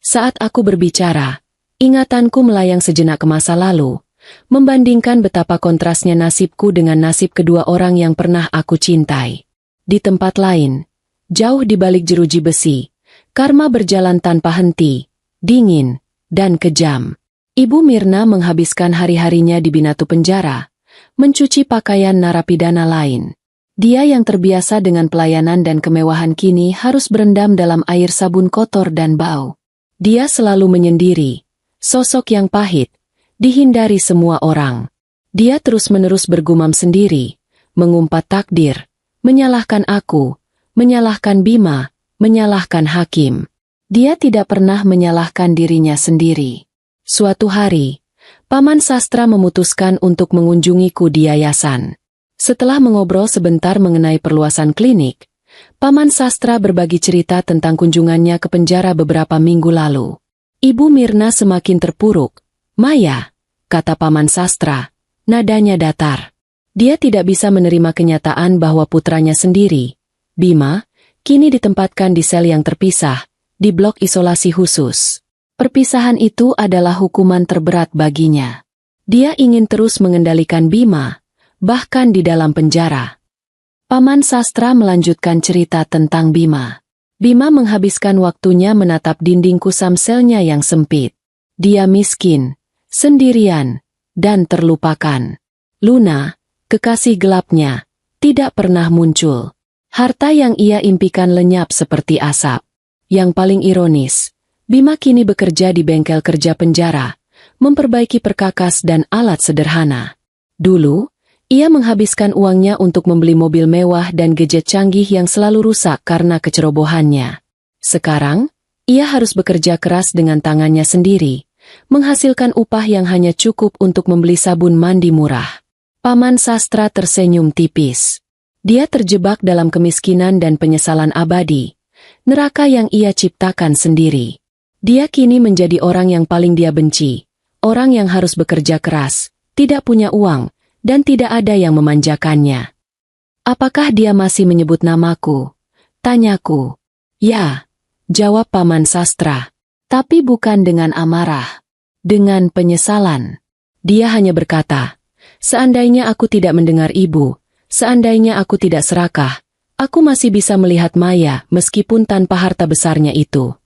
Saat aku berbicara, ingatanku melayang sejenak ke masa lalu, membandingkan betapa kontrasnya nasibku dengan nasib kedua orang yang pernah aku cintai. Di tempat lain, jauh di balik jeruji besi, karma berjalan tanpa henti, dingin, dan kejam. Ibu Mirna menghabiskan hari-harinya di Binatu penjara, mencuci pakaian narapidana lain. Dia yang terbiasa dengan pelayanan dan kemewahan kini harus berendam dalam air sabun kotor dan bau. Dia selalu menyendiri, sosok yang pahit, dihindari semua orang. Dia terus-menerus bergumam sendiri, mengumpat takdir, menyalahkan aku, menyalahkan Bima, menyalahkan hakim. Dia tidak pernah menyalahkan dirinya sendiri. Suatu hari, Paman Sastra memutuskan untuk mengunjungiku di yayasan. Setelah mengobrol sebentar mengenai perluasan klinik, Paman Sastra berbagi cerita tentang kunjungannya ke penjara beberapa minggu lalu. Ibu Mirna semakin terpuruk. "Maya," kata Paman Sastra, nadanya datar. Dia tidak bisa menerima kenyataan bahwa putranya sendiri, Bima, kini ditempatkan di sel yang terpisah, di blok isolasi khusus. Perpisahan itu adalah hukuman terberat baginya. Dia ingin terus mengendalikan Bima, bahkan di dalam penjara. Paman Sastra melanjutkan cerita tentang Bima. Bima menghabiskan waktunya menatap dinding kusam selnya yang sempit. Dia miskin, sendirian, dan terlupakan. Luna, kekasih gelapnya, tidak pernah muncul. Harta yang ia impikan lenyap seperti asap. Yang paling ironis, Bima kini bekerja di bengkel kerja penjara, memperbaiki perkakas dan alat sederhana. Dulu, ia menghabiskan uangnya untuk membeli mobil mewah dan gadget canggih yang selalu rusak karena kecerobohannya. Sekarang, ia harus bekerja keras dengan tangannya sendiri, menghasilkan upah yang hanya cukup untuk membeli sabun mandi murah. Paman Sastra tersenyum tipis. Dia terjebak dalam kemiskinan dan penyesalan abadi, neraka yang ia ciptakan sendiri. Dia kini menjadi orang yang paling dia benci, orang yang harus bekerja keras, tidak punya uang, dan tidak ada yang memanjakannya. "Apakah dia masih menyebut namaku?" tanyaku. "Ya," jawab Paman Sastra, "tapi bukan dengan amarah, dengan penyesalan." Dia hanya berkata, "Seandainya aku tidak mendengar ibu, seandainya aku tidak serakah, aku masih bisa melihat Maya meskipun tanpa harta besarnya itu."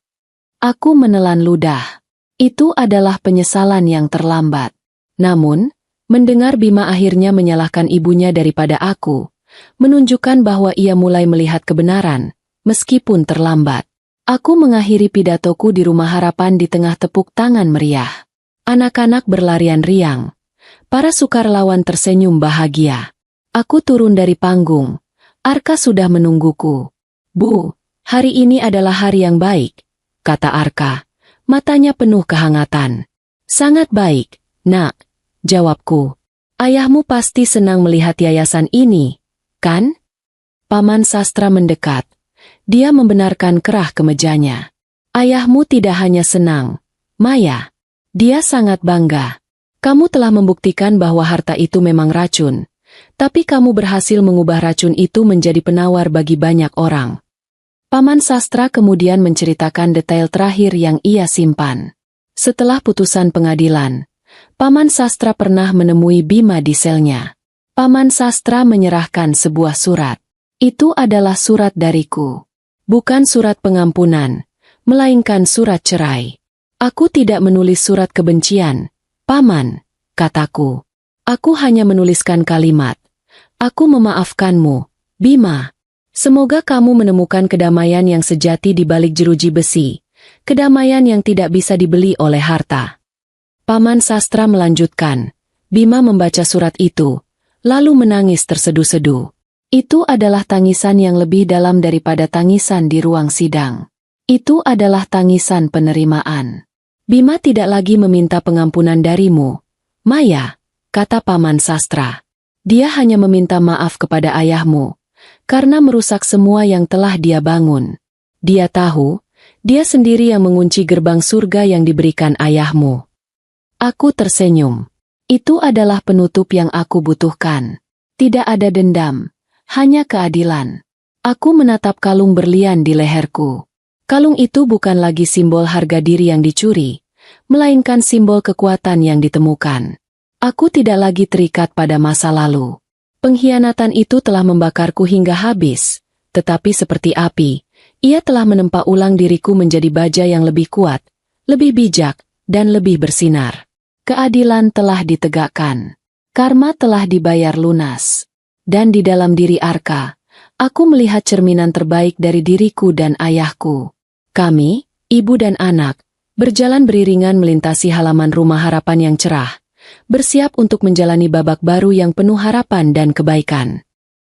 Aku menelan ludah. Itu adalah penyesalan yang terlambat. Namun, mendengar Bima akhirnya menyalahkan ibunya daripada aku, menunjukkan bahwa ia mulai melihat kebenaran, meskipun terlambat. Aku mengakhiri pidatoku di Rumah Harapan di tengah tepuk tangan meriah. Anak-anak berlarian riang. Para sukarelawan tersenyum bahagia. Aku turun dari panggung. Arka sudah menungguku. Bu, hari ini adalah hari yang baik, kata Arka. Matanya penuh kehangatan. Sangat baik, nak, jawabku. Ayahmu pasti senang melihat yayasan ini, kan? Paman Sastra mendekat. Dia membenarkan kerah kemejanya. Ayahmu tidak hanya senang, Maya. Dia sangat bangga. Kamu telah membuktikan bahwa harta itu memang racun. Tapi kamu berhasil mengubah racun itu menjadi penawar bagi banyak orang. Paman Sastra kemudian menceritakan detail terakhir yang ia simpan. Setelah putusan pengadilan, Paman Sastra pernah menemui Bima di selnya. Paman Sastra menyerahkan sebuah surat. Itu adalah surat dariku. Bukan surat pengampunan, melainkan surat cerai. Aku tidak menulis surat kebencian, Paman, kataku. Aku hanya menuliskan kalimat. Aku memaafkanmu, Bima. Semoga kamu menemukan kedamaian yang sejati di balik jeruji besi. Kedamaian yang tidak bisa dibeli oleh harta. Paman Sastra melanjutkan. Bima membaca surat itu, lalu menangis terseduh-seduh. Itu adalah tangisan yang lebih dalam daripada tangisan di ruang sidang. Itu adalah tangisan penerimaan. Bima tidak lagi meminta pengampunan darimu, Maya, kata Paman Sastra. Dia hanya meminta maaf kepada ayahmu, karena merusak semua yang telah dia bangun. Dia tahu, dia sendiri yang mengunci gerbang surga yang diberikan ayahmu. Aku tersenyum. Itu adalah penutup yang aku butuhkan. Tidak ada dendam. Hanya keadilan. Aku menatap kalung berlian di leherku. Kalung itu bukan lagi simbol harga diri yang dicuri, melainkan simbol kekuatan yang ditemukan. Aku tidak lagi terikat pada masa lalu. Pengkhianatan itu telah membakarku hingga habis, tetapi seperti api, ia telah menempa ulang diriku menjadi baja yang lebih kuat, lebih bijak, dan lebih bersinar. Keadilan telah ditegakkan. Karma telah dibayar lunas. Dan di dalam diri Arka, aku melihat cerminan terbaik dari diriku dan ayahku. Kami, ibu dan anak, berjalan beriringan melintasi halaman Rumah Harapan yang cerah, bersiap untuk menjalani babak baru yang penuh harapan dan kebaikan.